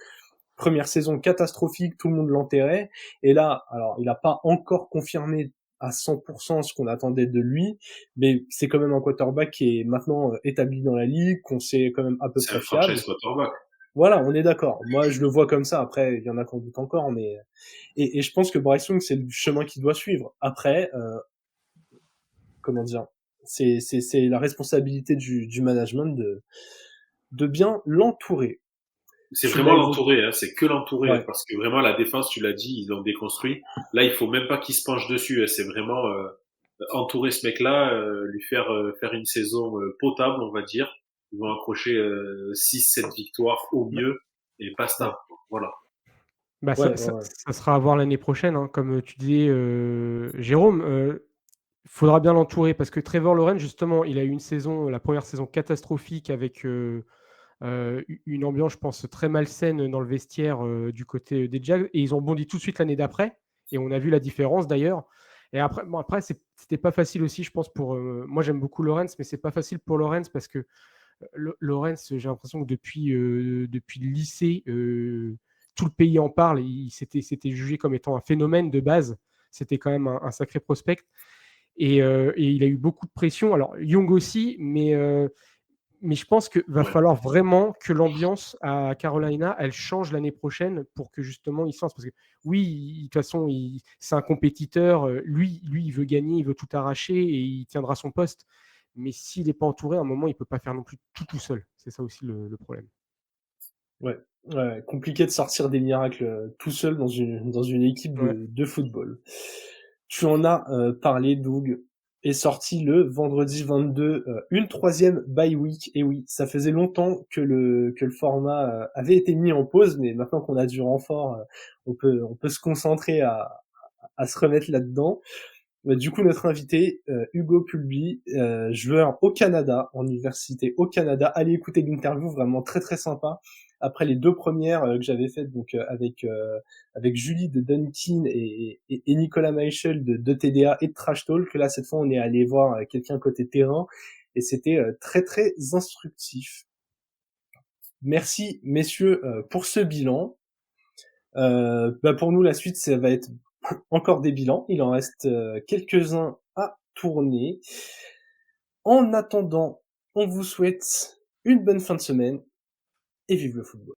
Première saison catastrophique, tout le monde l'enterrait. Et là, alors, il n'a pas encore confirmé à 100% ce qu'on attendait de lui, mais c'est quand même un quarterback qui est maintenant établi dans la ligue, qu'on sait quand même à peu C'est un près fiable. franchise quarterback. Voilà, on est d'accord. Moi, je le vois comme ça. Après, il y en a qui en doutent encore, mais et je pense que Bryce Young, c'est le chemin qu'il doit suivre. Après, comment dire, c'est la responsabilité du management de bien l'entourer. C'est Tu vraiment l'as évoqué. l'entourer, hein, c'est que l'entourer, hein, Ouais. parce que vraiment la défense, tu l'as dit, ils l'ont déconstruit. Là, il faut même pas qu'il se penche dessus, hein, c'est vraiment entourer ce mec-là, lui faire une saison potable, on va dire. Ils vont accrocher 6-7 victoires au Bah, mieux et Ouais. basta. Voilà. bah, Ouais, ça, ouais, ça, ouais. ça sera à voir l'année prochaine, hein. Comme tu disais, Jérôme, il faudra bien l'entourer parce que Trevor Lawrence, justement, il a eu une saison, la première saison catastrophique avec une ambiance, je pense, très malsaine dans le vestiaire du côté des Jags. Et ils ont bondi tout de suite l'année d'après. Et on a vu la différence d'ailleurs. Et après, bon, après c'était pas facile aussi, je pense, pour. Moi, j'aime beaucoup Lawrence, mais c'est pas facile pour Lawrence parce que Lawrence, j'ai l'impression que depuis le lycée, tout le pays en parle. C'était jugé comme étant un phénomène de base. C'était quand même un sacré prospect. Et il a eu beaucoup de pression. Alors, Young aussi, mais je pense qu'il va Ouais. falloir vraiment que l'ambiance à Carolina, elle change l'année prochaine pour que justement il se lance. Parce que oui, de toute façon, c'est un compétiteur. Lui, il veut gagner, il veut tout arracher et il tiendra son poste. Mais s'il n'est pas entouré, à un moment, il ne peut pas faire non plus tout seul. C'est ça aussi le problème. Ouais. Ouais. Compliqué de sortir des miracles tout seul dans une équipe Ouais. de football. Tu en as parlé, Doug. Est sorti le vendredi 22 une troisième bye week. Et oui, ça faisait longtemps que le format avait été mis en pause, mais maintenant qu'on a du renfort, on peut se concentrer à se remettre là-dedans. Du coup, notre invité, Hugo Pulby, joueur au Canada, en université au Canada. Allez écouter l'interview, vraiment très très sympa. Après les deux premières que j'avais faites, donc avec Julie de Dunkin et Nicolas Michel de TDA et de Trash Talk, là cette fois on est allé voir quelqu'un côté terrain et c'était très très instructif. Merci messieurs pour ce bilan. Pour nous la suite ça va être encore des bilans. Il en reste quelques-uns à tourner. En attendant, on vous souhaite une bonne fin de semaine et vive le football.